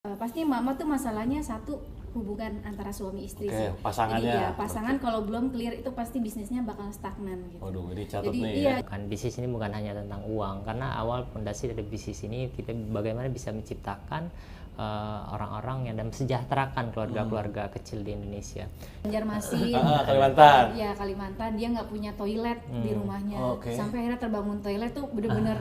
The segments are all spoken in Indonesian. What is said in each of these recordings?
Pasti mama tuh masalahnya satu, hubungan antara suami istri Oke, sih. pasangannya. Jadi ya pasangan kalau belum clear itu pasti bisnisnya bakal stagnan gitu. Waduh, ini catat Jadi nih iya. ya. Kan bisnis ini bukan hanya tentang uang, karena awal fondasi dari bisnis ini kita bagaimana bisa menciptakan orang-orang yang dan mesejahterakan keluarga-keluarga kecil di Indonesia. Banjarmasin, Kalimantan. ya Kalimantan, dia nggak punya toilet di rumahnya. Oke. Sampai akhirnya terbangun toilet tuh bener-bener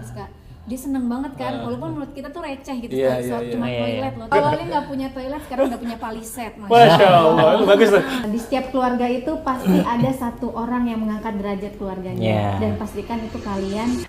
dia seneng banget kan, walaupun menurut kita tuh receh gitu, Iya, cuma iya. toilet loh. Awalnya nggak punya toilet, sekarang udah punya paliset. Masya Allah, itu bagus tuh. Di setiap keluarga itu pasti ada satu orang yang mengangkat derajat keluarganya, Yeah. dan pastikan itu kalian.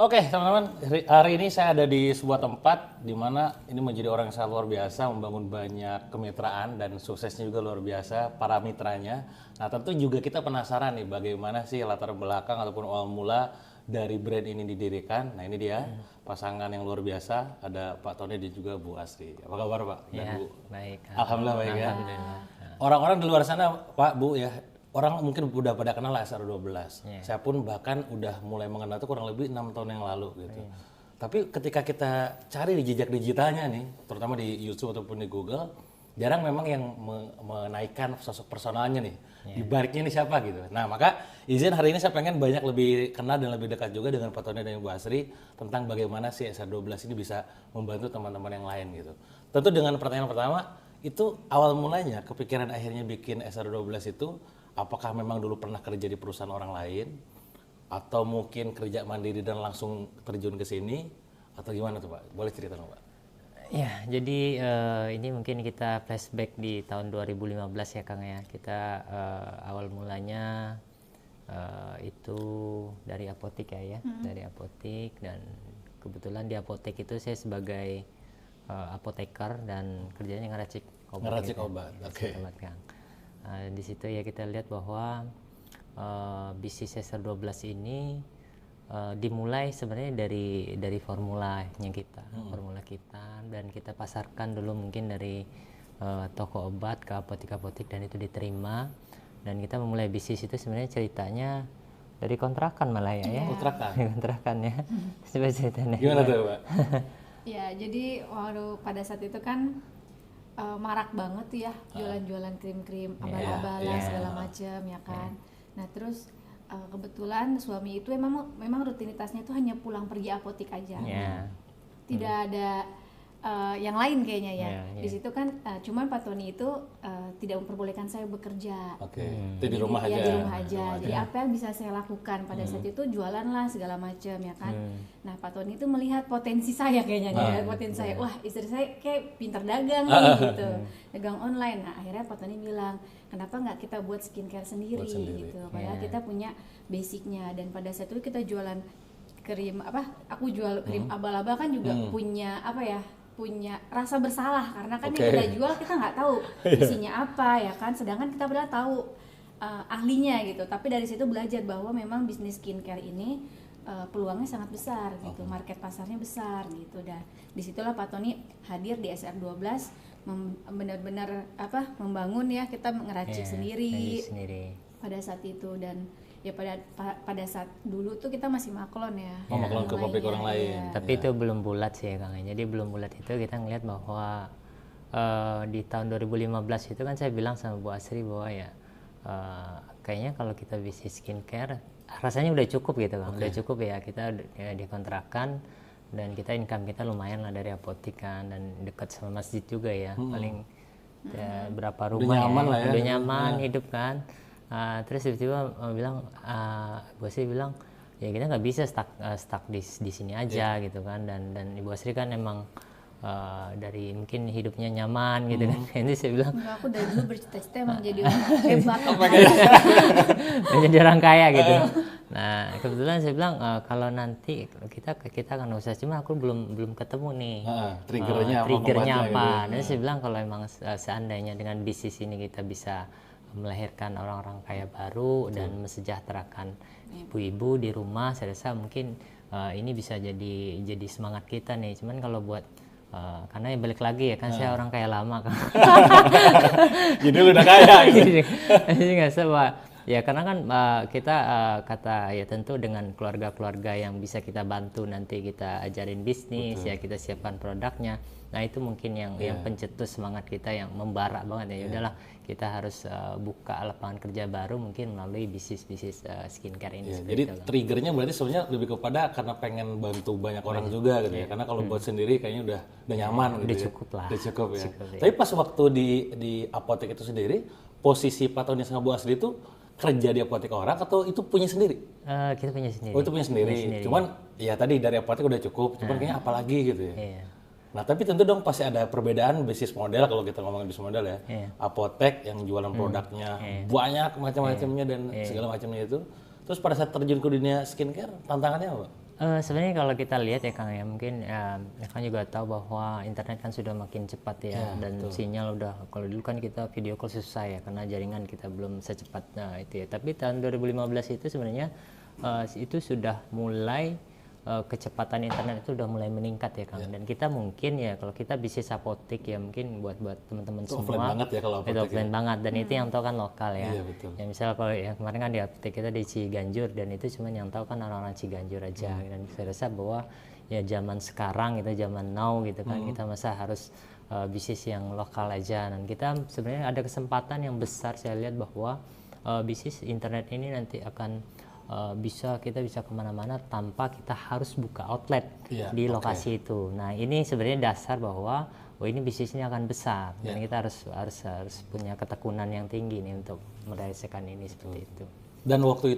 Oke, teman-teman, hari ini saya ada di sebuah tempat di mana ini menjadi orang yang sangat luar biasa, membangun banyak kemitraan dan suksesnya juga luar biasa para mitranya. Nah, tentu juga kita penasaran nih bagaimana sih latar belakang ataupun awal mula dari brand ini didirikan. Nah, ini dia pasangan yang luar biasa, ada Pak Tony dan juga Bu Asri. Apa kabar, Pak? Dan Ya, Bu? baik. Alhamdulillah baik ya. Alhamdulillah. Orang-orang di luar sana, Pak, Bu ya, orang mungkin udah pada kenal SR12. Yeah. Saya pun bahkan udah mulai mengenal itu kurang lebih 6 tahun yang lalu gitu. Tapi ketika kita cari di jejak digitalnya nih, terutama di YouTube ataupun di Google, jarang memang yang menaikkan sosok personalnya nih. Di baliknya ini siapa gitu. Nah, maka izin hari ini saya pengen banyak lebih kenal dan lebih dekat juga dengan Pak Tony dan Ibu Asri tentang bagaimana si SR12 ini bisa membantu teman-teman yang lain gitu. Tentu dengan pertanyaan pertama, itu awal mulanya kepikiran akhirnya bikin SR12 itu apakah memang dulu pernah kerja di perusahaan orang lain atau mungkin kerja mandiri dan langsung terjun ke sini atau gimana tuh Pak? Boleh cerita dong Pak? Ya, jadi ini mungkin kita flashback di tahun 2015 ya Kang ya. Kita awal mulanya itu dari apotek ya, dari apotek, dan kebetulan di apotek itu saya sebagai apoteker dan kerjanya ngeracik obat. Ngeracik gitu. obat, Ngeracik oke. obat, Kang. Di situ ya kita lihat bahwa bisnis SR12 ini dimulai sebenarnya dari formulanya kita, formula kita, dan kita pasarkan dulu mungkin dari toko obat ke apotek-apotek dan itu diterima, dan kita memulai bisnis itu sebenarnya ceritanya dari kontrakan malah ya. Kontrakan? Kontrakan ya. Coba ceritanya. Gimana tuh Pak? Ya, jadi pada saat itu kan marak banget tuh ya jualan-jualan krim-krim abal-abalan segala macam ya kan. Nah, terus kebetulan suami itu memang rutinitasnya itu hanya pulang pergi apotek aja. Tidak ada yang lain kayaknya ya. Di situ kan cuman Pak Tony itu tidak memperbolehkan saya bekerja. Oke. Itu di rumah aja. Ya, di rumah aja. Jadi apa yang bisa saya lakukan pada saat itu jualan lah segala macam ya kan. Nah, Pak Tony itu melihat potensi saya kayaknya potensi saya. Wah, istri saya kayak pintar dagang nih gitu. Dagang online. Nah, akhirnya Pak Tony bilang, "Kenapa nggak kita buat skincare sendiri gitu. Padahal kita punya basicnya, dan pada saat itu kita jualan krim aku jual krim abal-abal kan juga punya punya rasa bersalah karena kan yang kita jual kita nggak tahu isinya apa ya kan, sedangkan kita padahal tahu ahlinya gitu. Tapi dari situ belajar bahwa memang bisnis skincare ini peluangnya sangat besar gitu, market pasarnya besar gitu. Dan disitulah Pak Tony hadir di SR12 benar-benar membangun ya, kita ngeracik sendiri pada saat itu. Dan ya pada saat dulu tuh kita masih maklon ya. Maklon ke pabrik orang lain. Tapi itu belum bulat sih ya Kang. Jadi belum bulat itu kita ngelihat bahwa di tahun 2015 itu kan saya bilang sama Bu Asri bahwa ya kayaknya kalau kita bisnis skincare rasanya udah cukup gitu Kang. Udah cukup ya, kita dikontrakan dan kita income kita lumayan lah dari apotek kan, dan dekat sama masjid juga ya. Paling berapa rumah udah nyaman hidup kan. Terus tiba-tiba bilang, Ibu Asri bilang, ya kita nggak bisa stuck di sini aja gitu kan, dan Ibu Asri kan emang dari mungkin hidupnya nyaman gitu kan. Jadi saya bilang, enggak, aku dari dulu bercita-cita emang jadi orang hebat, jadi orang kaya gitu. Nah, kebetulan saya bilang kalau nanti kita akan usaha, cuma aku belum ketemu nih triggernya apa. Dan saya bilang kalau emang seandainya dengan bisnis ini kita bisa melahirkan orang-orang kaya baru dan mesejahterakan ibu-ibu di rumah, saya rasa mungkin ini bisa jadi semangat kita nih. Cuman kalau buat karena balik lagi ya kan, saya orang kaya lama kan. Jadi lu udah kaya gitu. Jadi nggak sebab Ya karena kan kita kata ya tentu dengan keluarga-keluarga yang bisa kita bantu, nanti kita ajarin bisnis, ya kita siapkan produknya. Nah itu mungkin yang pencetus semangat kita yang membara banget ya. Udahlah kita harus buka lapangan kerja baru mungkin melalui bisnis skincare ini. Jadi triggernya berarti sebenarnya lebih kepada karena pengen bantu banyak orang juga gitu ya. Karena kalau buat sendiri kayaknya udah nyaman gitu. Udah cukup lah. Udah cukup ya. Tapi pas waktu di apotek itu sendiri, posisi Pak Tony sama Bu Asri itu kerja di apotek orang atau itu punya sendiri? Kita punya sendiri. Oh itu punya sendiri. Cuman ya tadi dari apotek udah cukup. Cuman kayaknya apalagi gitu ya. Iya. Nah tapi tentu dong pasti ada perbedaan bisnis model kalau kita ngomongin bisnis model ya. Apotek yang jualan produknya banyak macam-macamnya dan segala macamnya itu. Terus pada saat terjun ke dunia skincare tantangannya apa? Sebenarnya kalau kita lihat ya Kang ya, mungkin Kang juga tahu bahwa internet kan sudah makin cepat ya, dan sinyal udah, kalau dulu kan kita video call susah ya karena jaringan kita belum secepat itu ya. Tapi tahun 2015 itu sebenarnya itu sudah mulai kecepatan internet itu udah mulai meningkat ya Kang. Dan kita mungkin ya kalau kita bisnis apotek ya mungkin buat teman-teman semua offline banget ya kalau apotek. Itu offline banget, dan itu yang tahu kan lokal ya. Iya, betul. Ya misal kalau yang kemarin kan di apotek kita di Ciganjur, dan itu cuma yang tahu kan orang-orang Ciganjur aja. Dan saya rasa bahwa ya zaman sekarang itu zaman now gitu kan, kita masa harus bisnis yang lokal aja. Dan kita sebenarnya ada kesempatan yang besar, saya lihat bahwa bisnis internet ini nanti akan kita bisa kemana-mana tanpa kita harus buka outlet di lokasi itu. Nah ini sebenarnya dasar bahwa ini bisnisnya akan besar, dan kita harus punya ketekunan yang tinggi nih untuk merealisasikan ini seperti itu. Dan waktu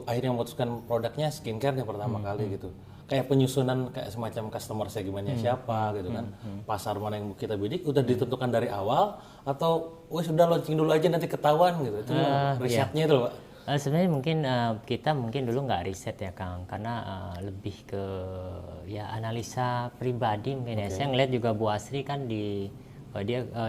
akhirnya memutuskan produknya skincare yang pertama kali gitu, kayak penyusunan kayak semacam customer segmennya siapa gitu kan, pasar mana yang kita bidik udah ditentukan dari awal, atau sudah launching dulu aja nanti ketahuan gitu, itu risetnya itu Pak? Sebenarnya mungkin kita dulu nggak riset ya Kang, karena lebih ke ya analisa pribadi mungkin ya. Saya ngeliat juga Bu Asri kan dia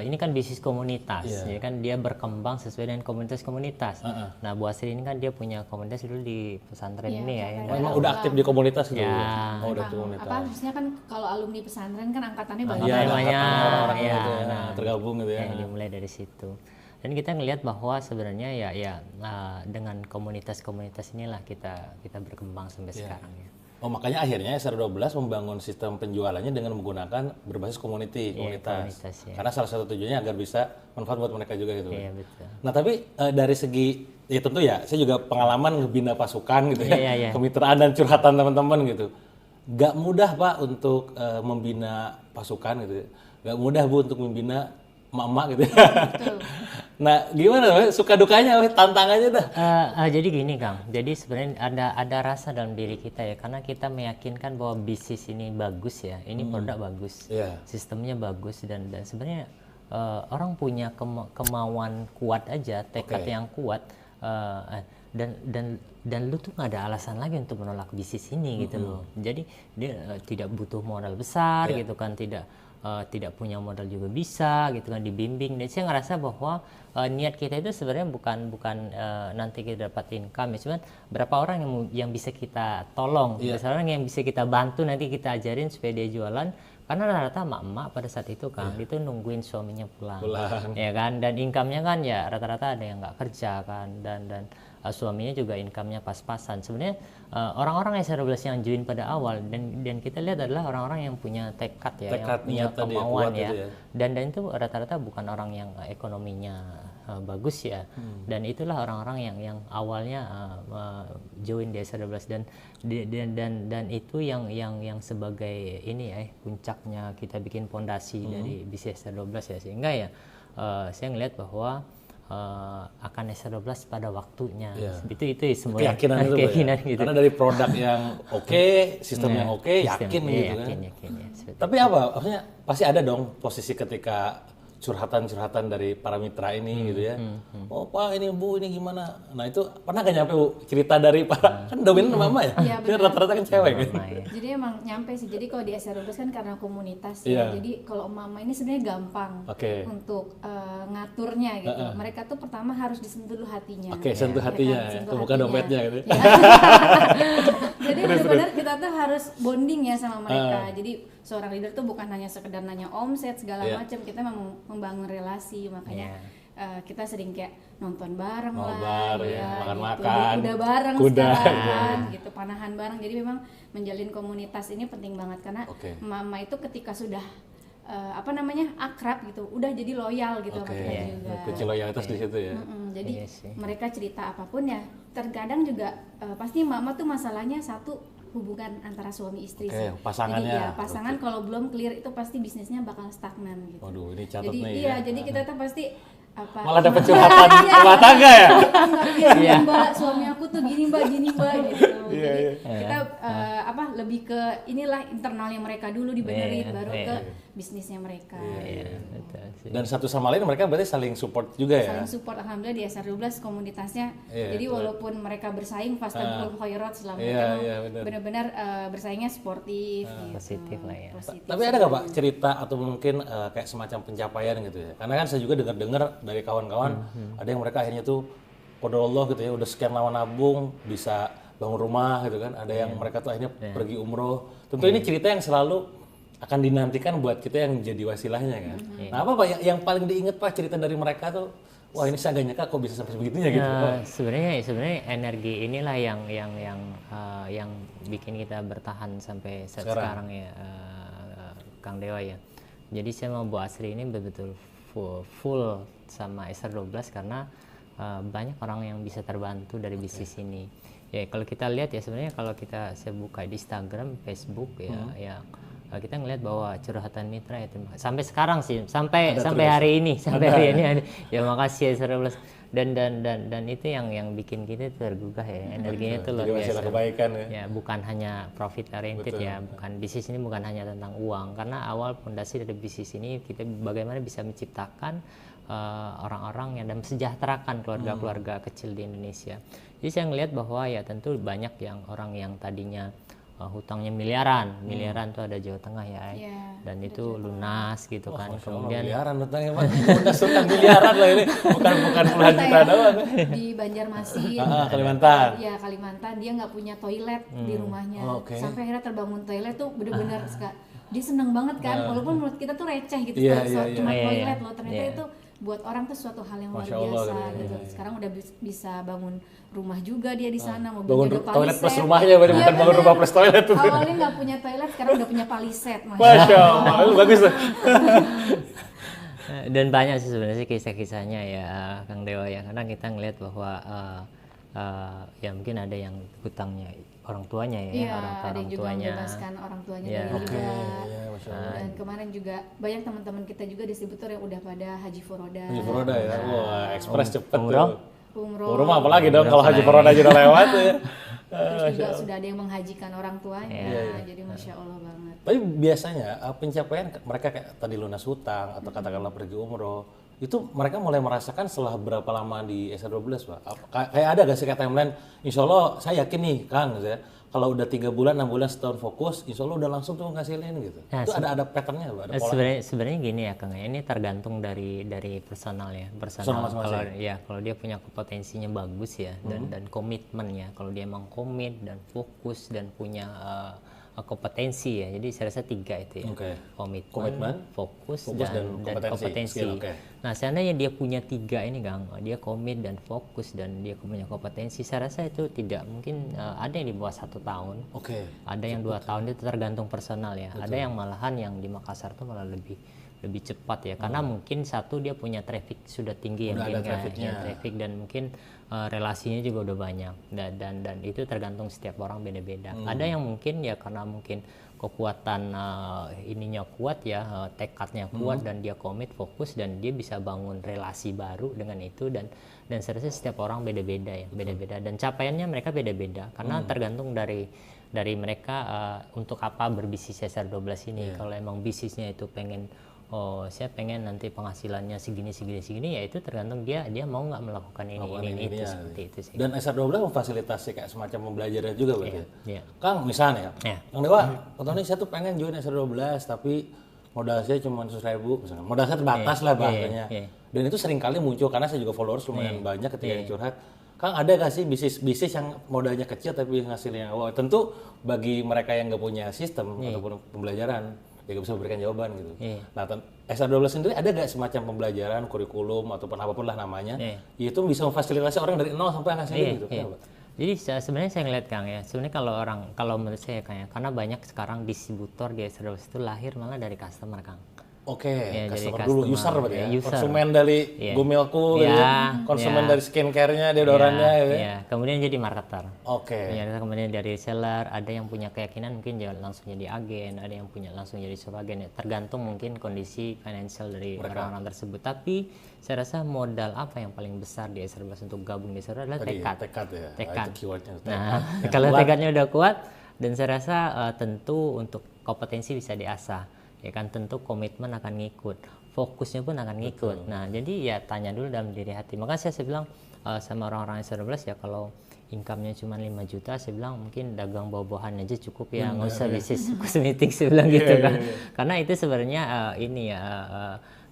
ini kan bisnis komunitas, ya kan dia berkembang sesuai dengan komunitas-komunitas. Nah Bu Asri ini kan dia punya komunitas dulu di pesantren ini ya. Emang udah aktif di komunitas gitu? Ya. Oh udah komunitas. Maksudnya kan kalau alumni pesantren kan angkatannya banyak. Banyak orang-orang ya, gitu ya, tergabung gitu ya. Dimulai dari situ. Dan kita ngelihat bahwa sebenarnya dengan komunitas-komunitas inilah kita berkembang sampai sekarang ya. Oh makanya akhirnya SR12 membangun sistem penjualannya dengan menggunakan berbasis komunitas. Karena salah satu tujuannya agar bisa manfaat buat mereka juga gitu. Iya betul. Nah tapi dari segi ya tentu ya saya juga pengalaman ngebina pasukan gitu ya, kemitraan dan curhatan teman-teman gitu. Gak mudah Pak untuk membina pasukan gitu. Gak mudah Bu untuk membina emak-emak gitu. Nah, gimana suka dukanya, tantangannya dah? Jadi gini Kang, jadi sebenarnya ada rasa dalam diri kita ya, karena kita meyakinkan bahwa bisnis ini bagus ya, ini produk bagus, sistemnya bagus, dan sebenarnya orang punya kemauan kuat aja, tekad yang kuat, dan lu tuh nggak ada alasan lagi untuk menolak bisnis ini gitu loh. Jadi dia tidak butuh modal besar gitu kan, tidak punya modal juga bisa gitu kan, dibimbing. Dan saya ngerasa bahwa niat kita itu sebenarnya bukan nanti kita dapat income ya, cuman berapa orang yang bisa kita tolong, berapa orang yang bisa kita bantu, nanti kita ajarin supaya dia jualan. Karena rata-rata emak-emak pada saat itu Kang, itu nungguin suaminya pulang. Ya kan, dan income-nya kan ya rata-rata ada yang nggak kerja kan, dan suaminya juga income-nya pas-pasan. Sebenarnya orang-orang SR12 yang join pada awal, dan kita lihat adalah orang-orang yang punya tekad ya, yang punya kemauan ya. Dan itu rata-rata bukan orang yang ekonominya bagus ya. Dan itulah orang-orang yang awalnya join di SR12, dan itu yang sebagai ini ya puncaknya kita bikin fondasi dari bisnis SR12 ya, sehingga ya saya ngelihat bahwa akan SR12 pada waktunya. Itu semua keyakinan gitu. Karena dari produk yang sistem yang yakin gitu kan. Yakin, tapi apa? Maksudnya pasti ada dong posisi ketika curhatan dari para mitra ini gitu ya. Oh Pak, ini Bu, ini gimana? Nah itu pernah gak nyampe Bu cerita dari para kan dominan mama ya? Iya, rata-rata kan cewek kan. Jadi emang nyampe sih. Jadi kalau di SR12 kan karena komunitas ya. Jadi kalau mama ini sebenarnya gampang untuk ngaturnya gitu. Mereka tuh pertama harus disentuh dulu hatinya. Sentuh hatinya ya. Bukan dompetnya gitu. Jadi benar-benar kita tuh harus bonding ya sama mereka. Jadi seorang leader tuh bukan hanya sekedar nanya omset segala macam, kita memang membangun relasi. Makanya kita sering kayak nonton bareng Nobar, lah, ya, makan-makan, gitu. Kuda bareng kuda, sekarang ya. kan, gitu, panahan bareng. Jadi memang menjalin komunitas ini penting banget karena mama itu ketika sudah akrab gitu, udah jadi loyal gitu sama kita juga. Kunci loyalitas di situ ya. Jadi mereka cerita apapun ya, terkadang juga pasti mama tuh masalahnya satu hubungan antara suami istri sih. Pasangannya. Jadi ya pasangan kalau belum clear itu pasti bisnisnya bakal stagnan gitu. Waduh, ini catat jadi, nih iya, ya. jadi kita tuh pasti malah dapat curhatan rumah tangga ya. Iya, Mbak, suami aku tuh gini Mbak gitu. Jadi kita lebih ke inilah internalnya mereka dulu dibenerin baru ke bisnisnya mereka. Dan satu sama lain mereka berarti saling support juga ya. Saling support, alhamdulillah di SR12 komunitasnya. Jadi walaupun mereka bersaing Fastabiqul Khairat selama mereka benar-benar bersaingnya sportif gitu. Positif lah ya. Tapi ada nggak Pak cerita atau mungkin kayak semacam pencapaian gitu ya? Karena kan saya juga dengar dari kawan-kawan ada yang mereka akhirnya tuh qadarullah gitu ya, udah sekian lama nabung bisa bangun rumah gitu kan, ada yang mereka tuh akhirnya pergi umroh. Tentu ini cerita yang selalu akan dinantikan buat kita yang jadi wasilahnya kan. Nah apa Pak yang paling diingat Pak cerita dari mereka tuh, wah ini saya gak nyangka kok bisa sampai sebegitunya gitu. Sebenarnya energi inilah yang bikin kita bertahan sampai sekarang ya, Kang Dewa ya. Jadi saya mau Bu Asri ini betul-betul full sama SR12 karena banyak orang yang bisa terbantu dari bisnis ini. Ya kalau kita lihat ya sebenarnya kalau saya buka di Instagram, Facebook ya kita ngelihat bahwa curhatan mitra itu sampai sekarang sih sampai hari ini ya makasih ya SR12 dan itu yang bikin kita tergugah ya, energinya itu luar biasa. Kebaikan ya. Bukan hanya profit oriented ya, bukan bisnis ini bukan hanya tentang uang, karena awal fondasi dari bisnis ini kita bagaimana bisa menciptakan orang-orang yang dan mesejahterakan keluarga-keluarga kecil di Indonesia. Jadi saya ngelihat bahwa ya tentu banyak yang orang yang tadinya hutangnya miliaran tuh ada Jawa Tengah ya, dan itu lunas gitu kan. Kemudian miliaran hutangnya Pak, lunas hutang miliaran lah ini, bukan puluhan juta doang. Di Banjarmasin, Kalimantan. Ya Kalimantan, dia nggak punya toilet di rumahnya, sampai akhirnya terbangun toilet tuh bener-bener dia seneng banget kan, walaupun menurut kita tuh receh gitu, cuma toilet loh, ternyata itu buat orang tuh suatu hal yang luar biasa gitu. Sekarang udah bisa bangun rumah juga dia di sana, mau bangun jaga toilet paliset. plus rumahnya, bukan bangun rumah plus toilet tuh. Awalnya nggak punya toilet, sekarang udah punya paliset. Masya Allah, bagus. Dan banyak sih sebenarnya kisah-kisahnya ya Kang Dewa ya, karena kita ngelihat bahwa ya mungkin ada yang hutangnya orang tuanya ya, orang juga tuanya membebaskan orang tuanya dari riba. Dan kemarin juga banyak teman-teman kita juga distributor yang udah pada Haji Furoda. Haji Furoda ya, wah ekspres cepet umroh. tuh. Umroh apalagi dong kalau Haji Furoda aja udah lewat ya. Terus juga sudah ada yang menghajikan orang tuanya, jadi Masya Allah banget. Tapi biasanya pencapaian mereka kayak tadi lunas hutang atau katakanlah pergi umroh, itu mereka mulai merasakan setelah berapa lama di SR12 Pak? Kayak ada gak sih kayak timeline, insya Allah saya yakin nih Kang, kalau udah 3 bulan, 6 bulan, setahun fokus, insya Allah udah langsung tuh ngasilin gitu. Nah, itu ada patternnya Pak? Sebenarnya gini ya Kang, ini tergantung dari personal ya. Personal kalau dia punya potensinya bagus ya, dan komitmennya, kalau dia emang komit dan fokus dan punya kompetensi ya, jadi saya rasa 3 itu ya, komitmen, fokus dan kompetensi. Nah seandainya dia punya 3 ini Kang, dia komit dan fokus dan dia punya kompetensi, saya rasa itu tidak mungkin ada yang di bawah 1 tahun, ada yang 2 tahun, itu tergantung personal ya. Ada yang malahan yang di Makassar tuh malah lebih cepat ya, karena mungkin satu dia punya traffic sudah tinggi, udah ada traffic dan mungkin relasinya juga udah banyak, dan itu tergantung setiap orang beda-beda. Ada yang mungkin ya karena mungkin kekuatan ininya kuat ya, tekadnya kuat dan dia komit, fokus, dan dia bisa bangun relasi baru dengan itu, dan saya rasa setiap orang beda-beda ya, beda-beda, dan capaiannya mereka beda-beda karena tergantung dari mereka untuk apa berbisnis SR12 ini. Kalau emang bisnisnya itu saya pengen nanti penghasilannya segini ya itu tergantung dia mau nggak melakukan ini itu seperti itu sih. Dan SR12 memfasilitasi kayak semacam pembelajaran juga berarti. Kang misalnya Kang Dewa, contohnya saya tuh pengen join SR12 tapi modal saya cuma 100.000 misalnya. Modal saya terbatas lah bahasanya. Dan itu sering kali muncul karena saya juga followers lumayan banyak ketika yang curhat. Kang ada gak sih bisnis yang modalnya kecil tapi hasilnya wow? Tentu bagi mereka yang nggak punya sistem ataupun pembelajaran ya bisa memberikan jawaban gitu. Iya. Nah, SR12 sendiri ada nggak semacam pembelajaran, kurikulum ataupun apapun lah namanya, itu bisa memfasilitasi orang dari nol sampai angkat sendiri gitu. Kenapa? Jadi sebenarnya saya ngeliat Kang ya, sebenarnya kalau menurut saya Kang ya, karena banyak sekarang distributor di SR12 itu lahir malah dari customer Kang. Oke, Ya, customer jadi dulu, customer, user berarti ya, user. konsumen dari Gomilku, gitu, konsumen dari skincare-nya, deodorannya, gitu. Ya, kemudian jadi marketer. Oke. Ternyata kemudian dari seller, ada yang punya keyakinan mungkin langsung jadi agen, ada yang punya langsung jadi subagen, ya. Tergantung mungkin kondisi financial dari orang-orang tersebut. Tapi saya rasa modal apa yang paling besar di SR12 untuk gabung di SR12 adalah tekad. Tekad ya, Tekad. itu keywordnya. Nah, kalau tekadnya udah kuat, dan saya rasa tentu untuk kompetensi bisa diasah, ya kan, tentu komitmen akan ngikut, fokusnya pun akan ngikut. Nah, jadi ya tanya dulu dalam diri hati. Makanya saya bilang sama orang-orang SR12 ya, kalau income-nya cuma 5 juta, saya bilang mungkin dagang buah-buahan aja cukup ya, nggak usah bisnis kosmetik, saya bilang gitu kan. Karena itu sebenarnya ini ya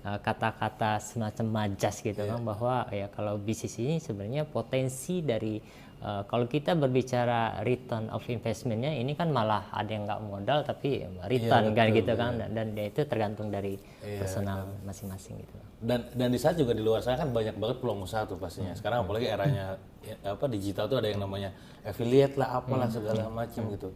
kata-kata semacam majas gitu kan, bahwa ya kalau bisnis ini sebenarnya potensi dari kalau kita berbicara return of investment-nya, ini kan malah ada yang nggak modal tapi return kan gitu kan, dan itu tergantung dari personal masing-masing gitu. Dan di saat juga di luar sana kan banyak banget peluang usaha tuh pastinya. Sekarang apalagi eranya digital tuh ada yang namanya affiliate lah, apalah segala macam gitu.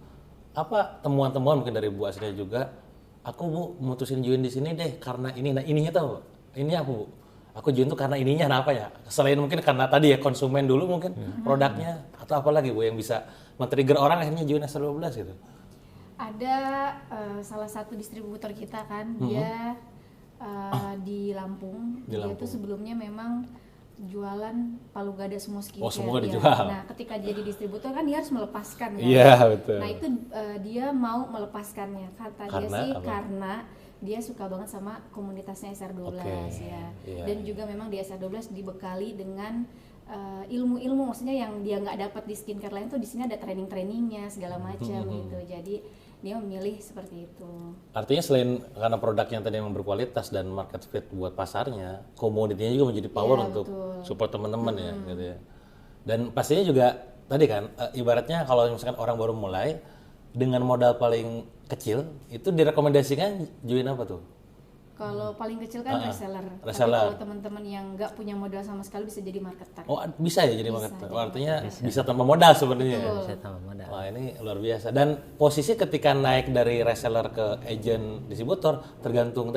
Apa temuan-temuan mungkin dari Bu Asri juga? Aku Bu mutusin join di sini deh karena ini. Nah, ininya tahu, ini apa Bu? Aku join tuh karena ininya, kenapa ya? Selain mungkin karena tadi ya konsumen dulu mungkin produknya, atau apa lagi Bu yang bisa men-trigger orang akhirnya join SR12 gitu? Ada salah satu distributor kita kan, dia di Lampung. Dia itu sebelumnya memang jualan palu gada semua skincare. Oh, semua ya. dijual. Nah, ketika jadi distributor kan dia harus melepaskan kan. Iya, betul. Nah, itu dia mau melepaskannya. Kata dia sih karena dia suka banget sama komunitasnya SR12 ya. Dan juga memang di SR12 dibekali dengan ilmu-ilmu, maksudnya yang dia nggak dapat di skincare lain tuh di sini ada training-trainingnya segala macam gitu. Jadi dia memilih seperti itu. Artinya selain karena produknya tadi yang berkualitas dan market fit buat pasarnya, komoditinya juga menjadi power untuk support teman-teman ya gitu ya. Dan pastinya juga tadi kan ibaratnya kalau misalkan orang baru mulai dengan modal paling kecil itu direkomendasikan join apa tuh? Kalau paling kecil kan reseller. Tapi kalau teman-teman yang nggak punya modal sama sekali bisa jadi marketer. Oh, bisa ya jadi marketer. Oh, artinya bisa tanpa modal sebenarnya. Bisa tanpa modal. Wah, ini luar biasa. Dan posisi ketika naik dari reseller ke agent distributor tergantung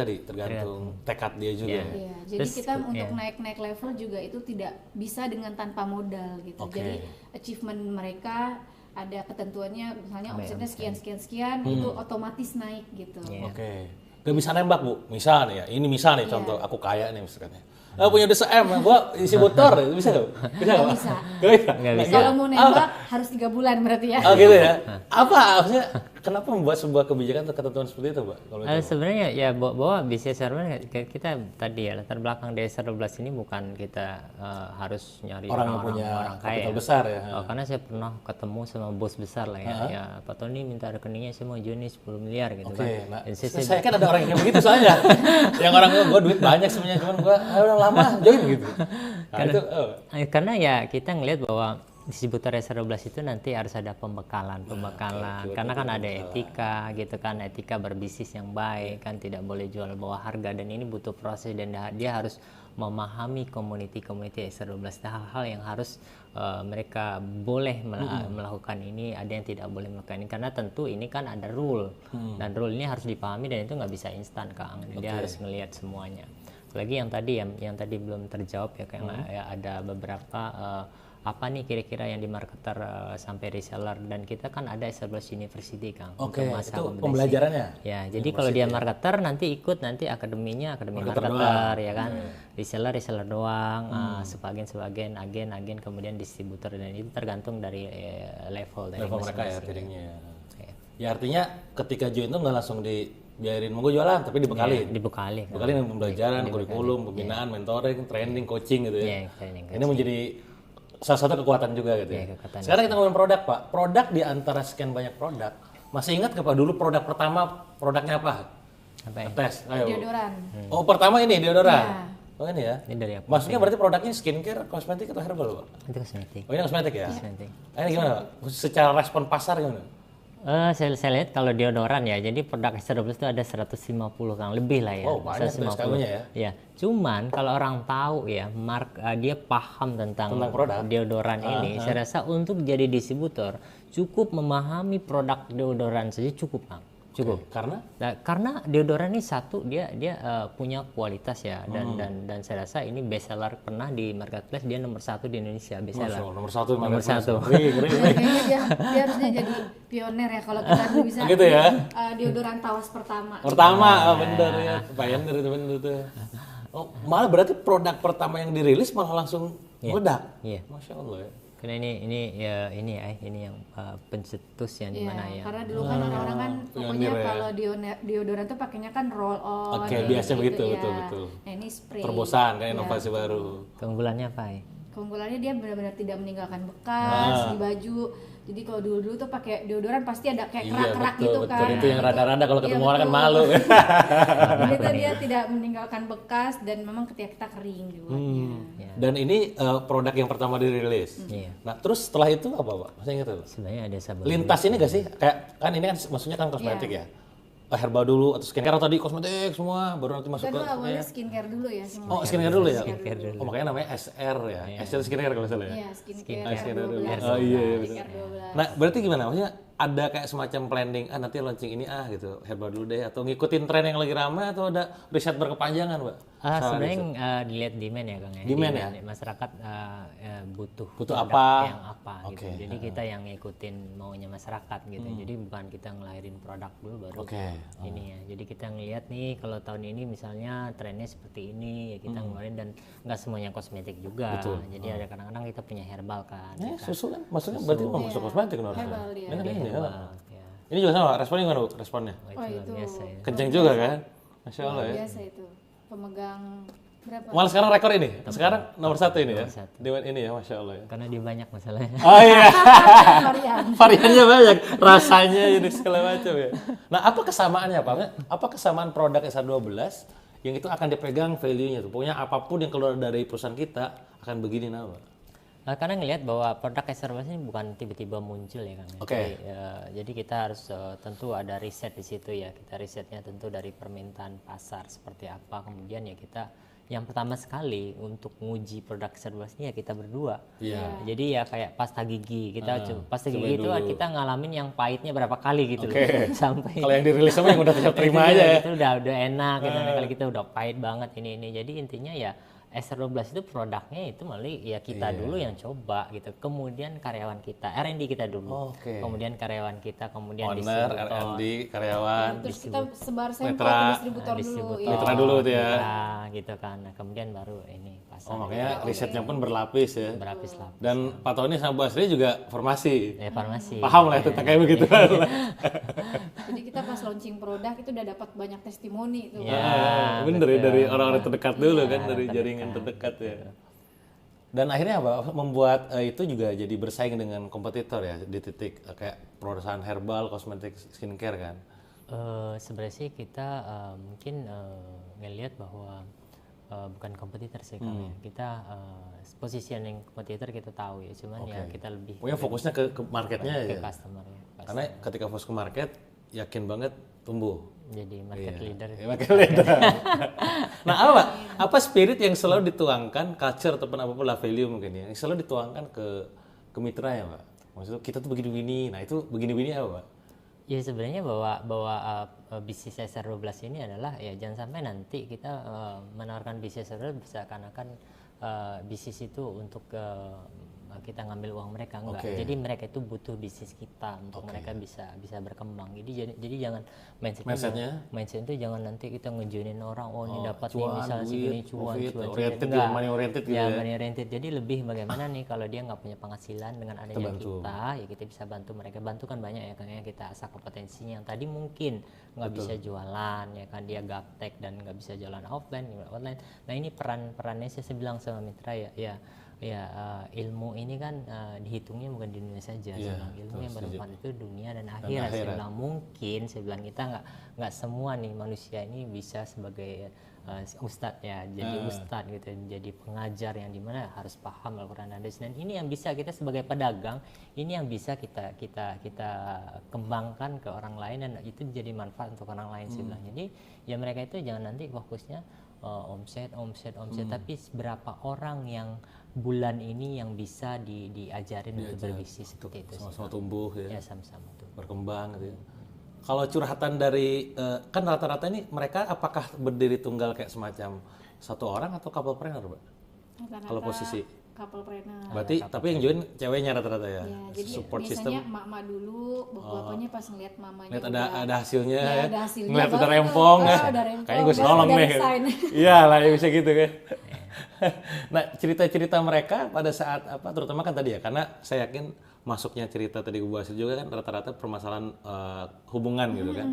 tekad dia juga. Iya. Jadi kita untuk naik level juga itu tidak bisa dengan tanpa modal gitu. Jadi achievement mereka ada ketentuannya, misalnya omsetnya sekian itu otomatis naik gitu. Oke. Gak bisa nembak Bu, misal nih ya, ini misal nih contoh, aku kaya nih misalnya. Punya udah se-M, gua isi motor, bisa gak? Bisa gak? Gak bisa. Kalau mau nembak harus 3 bulan berarti ya. Oh gitu ya? Apa maksudnya, kenapa membuat sebuah kebijakan atau ketentuan seperti itu Pak? Sebenarnya ya bahwa bisnis SR12 kita tadi ya, latar belakang di SR12 ini bukan kita harus nyari orang yang punya kapital besar ya. Karena saya pernah ketemu sama bos besar lah ya, ya Pak Tony minta rekeningnya, saya mau join 10 miliar gitu kan. Nah, saya kan ada orang yang kayak begitu soalnya. Yang orang gue duit banyak sebenarnya, cuman gue udah lama join gitu. Nah, karena ya kita ngelihat bahwa distributor SR12 itu nanti harus ada pembekalan karena kan ada etika gitu kan, etika berbisnis yang baik kan, tidak boleh jual bawah harga, dan ini butuh proses dan dia harus memahami community SR12, hal-hal yang harus mereka boleh melakukan ini, ada yang tidak boleh melakukan ini, karena tentu ini kan ada rule dan rule ini harus dipahami, dan itu nggak bisa instan Kang, dia harus melihat semuanya. Lagi yang tadi belum terjawab ya, kayak ada beberapa apa nih kira-kira yang di marketer sampai reseller, dan kita kan ada SR12 University Kang. Oke, itu pembelajarannya. Ya, jadi kalau dia marketer nanti ikut akademi marketer ya kan. Reseller doang, sebagian agen kemudian distributor, dan itu tergantung dari level mereka ya tradingnya. Ya artinya ketika join itu nggak langsung biarin mau jualan, tapi dibekali dengan pembelajaran, kurikulum, pembinaan, mentoring, training, coaching gitu ya. Ini menjadi salah satu kekuatan juga gitu ya. Sekarang kita ngomongin produk Pak. Produk di antara sekian banyak produk, masih ingat nggak Pak dulu produk pertama produknya apa? Tes. Deodoran. Oh pertama ini deodoran. Ya. Oh ini ya. Ini dari apa? Maksudnya berarti produknya skincare, kosmetik atau herbal Pak? Itu kosmetik. Oh ini kosmetik ya? Kosmetik. Ini gimana Pak? Secara respon pasar gimana? Saya lihat kalau deodoran ya, jadi produk SR12 itu ada 150 Kang, lebih lah ya. Oh, banyak tuh SKU-nya ya. Ya, cuman kalau orang tahu ya, dia paham tentang produk deodoran ini, saya rasa untuk jadi distributor cukup memahami produk deodoran saja cukup Kang. Cukup. Karena Karena deodoran ini satu dia punya kualitas ya, dan saya rasa ini best seller, pernah di marketplace dia nomor 1 di Indonesia best seller. nomor satu. Kayaknya dia harusnya jadi pioner ya kalau kita dulu bisa gitu ya. Deodoran Tawas pertama. Bener ya, pioneer itu bener tuh. Oh, malah berarti produk pertama yang dirilis malah langsung meledak. Iya. Masya Allah ya. Karena ini yang pencetus yang dimana ya. Karena dulu kan orang-orang kan pokoknya ya. kalau deodoran tuh pakainya kan roll on. Oke, biasa begitu, ya. betul. Nah, ini spray. Terobosan kan, inovasi baru. Keunggulannya apa ya? Keunggulannya dia benar-benar tidak meninggalkan bekas di baju. Jadi kalau dulu tuh pakai deodoran pasti ada kayak kerak-kerak gitu kan. Betul, itu yang rada-rada kalau ketemu orang kan malu. Itu dia tidak meninggalkan bekas dan memang ketika kita kering dibuatnya. Dan ini produk yang pertama dirilis. Nah, terus setelah itu apa, Pak? Masih ingat tuh? Sebenarnya ada sabun. Lintas ini gak sih? Kayak kan ini kan maksudnya kan kosmetik ya. Herbal dulu atau skincare, atau tadi kosmetik semua baru nanti masuk Kita ke dulu awalnya skincare dulu ya semua. Oh, skincare dulu ya? Skincare dulu. Oh, makanya namanya SR ya. SR skincare kalau salah ya. Iya, skincare dulu. 12. Oh iya, betul. Skincare 12. Nah, berarti gimana? Maksudnya ada kayak semacam planning, nanti launching ini gitu, herbal dulu deh, atau ngikutin tren yang lagi ramai, atau ada riset berkepanjangan, Pak? Sebenarnya dilihat demand ya Kang ya. Demand ya? Masyarakat butuh Butuh produk apa? yang apa gitu. Jadi kita yang ngikutin maunya masyarakat gitu. Jadi bukan kita ngelahirin produk dulu baru ini ya. Jadi kita ngelihat nih kalau tahun ini misalnya trennya seperti ini ya kita ngeluarin, dan nggak semuanya kosmetik juga. Jadi ada kadang-kadang kita punya herbal kan. Susu kan? Maksudnya berarti mau masuk kosmetik kan? Herbal dia. Ini ya. Ya. Ini juga sama, responnya gimana, Bu? Responnya? Oh, itu luar biasa ya. Kenceng juga kan? Masya Allah ya. Biasa itu. Pemegang berapa? Malah sekarang rekor ini. Sekarang nomor 1 ini ya. Dewan ini ya, Masya Allah ya. Karena dia banyak masalahnya. Oh iya. Varian. Variannya banyak, rasanya ini segala macam ya. Nah, apa kesamaannya, Pak? Apa kesamaan produk SR12 yang itu akan dipegang value-nya tuh? Pokoknya apapun yang keluar dari perusahaan kita akan begini Pak. Karena ngelihat bahwa produk SR12 ini bukan tiba-tiba muncul ya Kang. Jadi kita harus tentu ada riset di situ ya. Kita risetnya tentu dari permintaan pasar seperti apa. Kemudian ya kita yang pertama sekali untuk nguji produk SR12 ini ya kita berdua. Jadi ya kayak pasta gigi. Pasta gigi itu kita ngalamin yang pahitnya berapa kali gitu loh. Sampai kalau yang dirilis sama yang udah terima aja ya. Itu udah enak gitu. Kali kita udah pahit banget ini. Jadi intinya ya SR12 itu produknya itu malah ya kita dulu yang coba gitu, kemudian karyawan kita, R&D kita dulu, kemudian karyawan kita, kemudian owner, R&D, karyawan, terus kita sebar sampel ke distributor dulu, mitra dulu tuh ya, gitu kan, nah, kemudian baru ini pasar. Makanya risetnya pun berlapis ya, berlapis-lapis. Dan Pak Tony sama Bu Asri juga farmasi, farmasi, paham lah itu kayak begitu. Jadi kita pas launching produk itu udah dapat banyak testimoni tuh. Bener ya, dari orang-orang terdekat dulu kan, dari jaringan terdekat ya. Dan akhirnya apa? Membuat itu juga jadi bersaing dengan kompetitor ya di titik kayak perusahaan herbal, kosmetik, skincare kan. Sebenarnya sih kita mungkin ngelihat bahwa bukan kompetitor sih kan ya. Kita positioning kompetitor kita tahu ya, cuman ya kita lebih pokoknya fokusnya ke marketnya ke ya. customer ya. Karena ketika fokus ke market, yakin banget tumbuh. Jadi market leader. Market leader. Nah, apa spirit yang selalu dituangkan, culture ataupun apapun lah, value mungkin ya, yang selalu dituangkan ke mitra ya, Pak? Maksudnya kita tuh begini-begini. Nah, itu begini-begini apa, Pak? Ya sebenarnya bahwa bisnis SR12 ini adalah ya jangan sampai nanti kita menawarkan bisnis SR12 seakan-akan bisnis itu untuk kita ngambil uang mereka, enggak. Jadi mereka itu butuh bisnis kita untuk mereka bisa berkembang. Jadi jangan mindsetnya itu jangan nanti kita ngejunin orang, ini dapat nih misalnya segini cuan, money oriented gitu ya. Money oriented. Jadi lebih bagaimana nih kalau dia nggak punya penghasilan, dengan adanya kita ya kita bisa bantu mereka. Bantu kan banyak ya, kayaknya kita asah kompetensinya yang tadi mungkin nggak bisa jualan ya kan, dia gaptek dan nggak bisa jualan offline, online. Nah ini perannya saya bilang sama mitra ya ilmu ini kan dihitungnya bukan di dunia saja. Ilmu yang bermanfaat itu dunia dan akhirat. Saya bilang mungkin, kita nggak semua nih manusia ini bisa sebagai ustadz ya, jadi ustadz gitu, jadi pengajar yang dimana harus paham Al-Quran dan hadis, dan ini yang bisa kita sebagai pedagang, ini yang bisa kita kembangkan ke orang lain dan itu jadi manfaat untuk orang lain sih bilang. Jadi ya mereka itu jangan nanti fokusnya omset, tapi berapa orang yang bulan ini yang bisa diajarin untuk berbisnis seperti itu. Sama-sama tumbuh ya. Ya sama-sama tumbuh. Berkembang gitu ya. Kalau curhatan dari kan rata-rata ini mereka apakah berdiri tunggal kayak semacam satu orang atau couple-planner, Mbak? Kalau posisi couple-planner. berarti tapi yang join ceweknya rata-rata ya. Ya, jadi support biasanya system. emak-emak dulu, bapaknya pas ngeliat mamanya Lihat ada hasilnya ya, ya. ada hasilnya, Ngeliat udah baru rempong ya. udah rempong, Kayaknya gue baru nolong udah nih. resign. Iya lah ya bisa gitu kan. Nah, cerita-cerita mereka pada saat apa terutama kan tadi ya, karena saya yakin masuknya cerita tadi gue bahas juga kan rata-rata permasalahan hubungan gitu kan.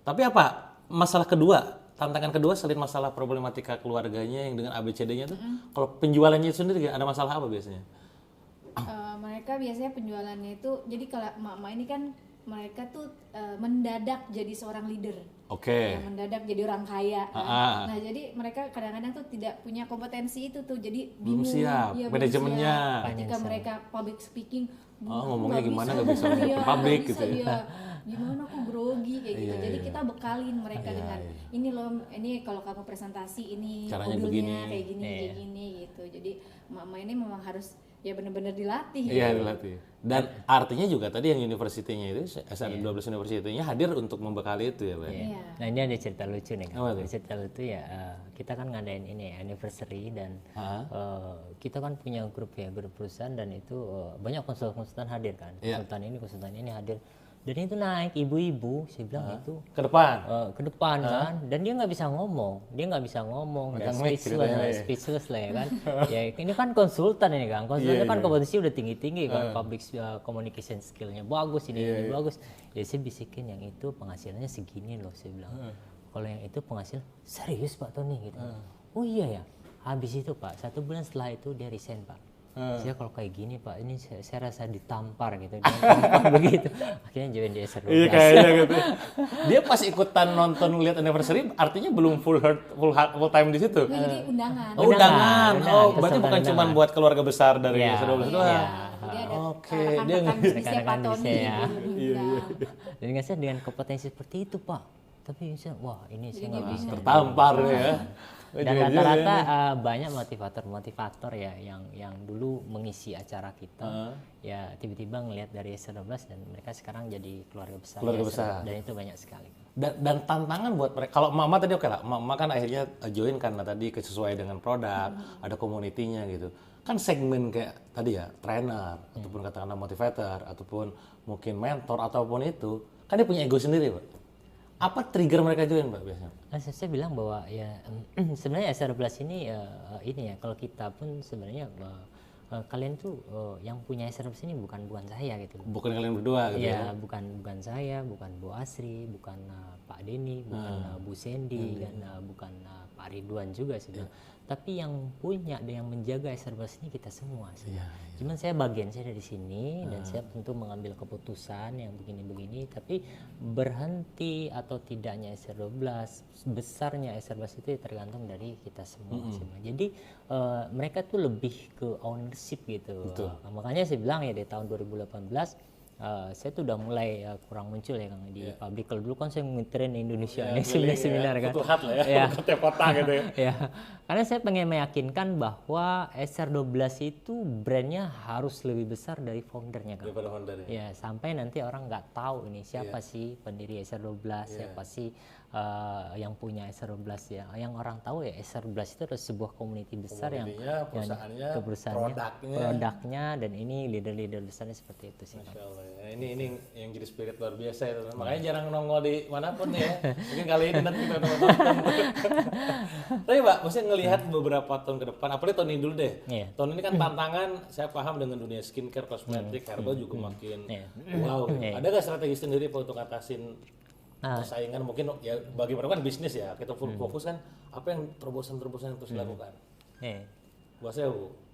Tapi apa masalah kedua, tantangan kedua selain masalah problematika keluarganya yang dengan ABCD-nya tuh, kalau penjualannya itu sendiri ada masalah apa biasanya? Mereka biasanya penjualannya itu, jadi kalau emak-emak ini kan mereka tuh mendadak jadi seorang leader. Oke. Ya, mendadak jadi orang kaya kan. Nah jadi mereka kadang-kadang tuh tidak punya kompetensi itu tuh, jadi Belum bingung. siap, Ya, manajemennya. ketika mereka public speaking, ngomongnya gimana nggak bisa ya, public nggak gitu bisa ya. dia. Gimana aku grogi kayak gitu. Jadi kita bekalin mereka dengan ini loh, ini kalau kamu presentasi ini Caranya modulnya begini. kayak gini gitu. Jadi mama ini memang harus ya benar-benar dilatih. Iya, dilatih. Dan artinya juga tadi yang universitinya itu SR12 University-nya hadir untuk membekali itu ya, Pak. Iya. Nah ini ada cerita lucu nih kan. Apa tuh? Cerita lucu ya, kita kan ngadain ini anniversary dan kita kan punya grup perusahaan dan itu banyak konsultan hadir kan. Iya. Konsultan ini hadir. Dan itu naik ibu-ibu, saya bilang itu Ke depan. ke depan kan, dan dia nggak bisa ngomong, dan speechless lah ya kan. Ya ini kan konsultan ini kan, konsultan kan kompetensi udah tinggi kan, public communication skillnya bagus, ini bagus. Ya saya bisikin yang itu penghasilannya segini loh, saya bilang. Kalau yang itu penghasilan serius Pak Tony gitu. Oh iya ya, habis itu Pak 1 bulan setelah itu dia resign Pak. Saya kalau kayak gini Pak, ini saya rasa ditampar gitu, begitu. Akhirnya join di SR12. Iya kayaknya gitu. Dia pas ikutan nonton lihat anniversary, artinya belum full time di situ. Nah, jadi undangan. Oh, undangan. Oh, berarti bukan Undangan. cuma buat keluarga besar dari Iya, SR12 doang. Jadi ada Oke, dia rekan-rekan bisnisnya Pak rekan-rekan Tony bisnisnya ya. diundang. Dan nggak saya dengan kompetensi seperti itu Pak, tapi saya wah ini saya nggak bisa. Tertampar ya. Dan rata-rata banyak motivator ya yang dulu mengisi acara kita, ya tiba-tiba ngelihat dari SR12 dan mereka sekarang jadi keluarga besar. Keluarga ya, besar. Dan itu banyak sekali. Dan tantangan buat mereka. Kalau mama tadi oke lah, mama kan akhirnya join karena tadi sesuai dengan produk, ada komunitinya gitu. Kan segmen kayak tadi ya, trainer ataupun katakanlah motivator ataupun mungkin mentor ataupun itu, kan dia punya ego sendiri, Pak. Apa trigger mereka join, Pak, biasanya? Saya bilang bahwa ya sebenarnya SR12 ini ya, kalau kita pun sebenarnya kalian tuh yang punya SR12 ini bukan saya gitu. Bukan kalian berdua gitu ya? Ya, bukan saya, bukan Bu Asri, bukan Pak Denny, bukan Bu Sandy, dan bukan Pak Ridwan juga sih. Tapi yang punya dan yang menjaga SR12 ini kita semua sih. Cuman saya dari sini dan saya tentu mengambil keputusan yang begini-begini, tapi berhenti atau tidaknya SR12, besarnya SR12 itu tergantung dari kita semua sih. Jadi mereka tuh lebih ke ownership gitu. Makanya saya bilang ya di tahun 2018 saya tuh udah mulai kurang muncul ya Kang di public. Kalau dulu kan saya nge-train Indonesia nih seminar kan. Futuhat lah ya, tiap kota gitu ya. Ya, karena saya pengen meyakinkan bahwa SR12 itu brandnya harus lebih besar dari foundernya kan. Daripada founder ya. Ya, sampai nanti orang nggak tahu ini siapa sih pendiri SR12, siapa sih yang punya SR12 ya. Yang orang tahu ya SR12 itu adalah sebuah community besar yang perusahaannya, produknya dan ini leader-leader besarnya seperti itu sih. Masya Allah ya. Ini yang jadi spirit luar biasa itu. Makanya jarang nongol di manapun ya. Mungkin kali ini nanti kita nonton. Tapi Pak, maksudnya ngelihat beberapa tahun ke depan, apalagi tahun ini dulu deh. Tahun ini kan tantangan, saya paham dengan dunia skincare, kosmetik, herbal juga makin wow. Ada nggak strategi sendiri Pak untuk ngatasin persaingan? Mungkin ya bagi mereka kan bisnis ya, kita full fokus kan apa yang terobosan-terobosan yang terus dilakukan. Buat saya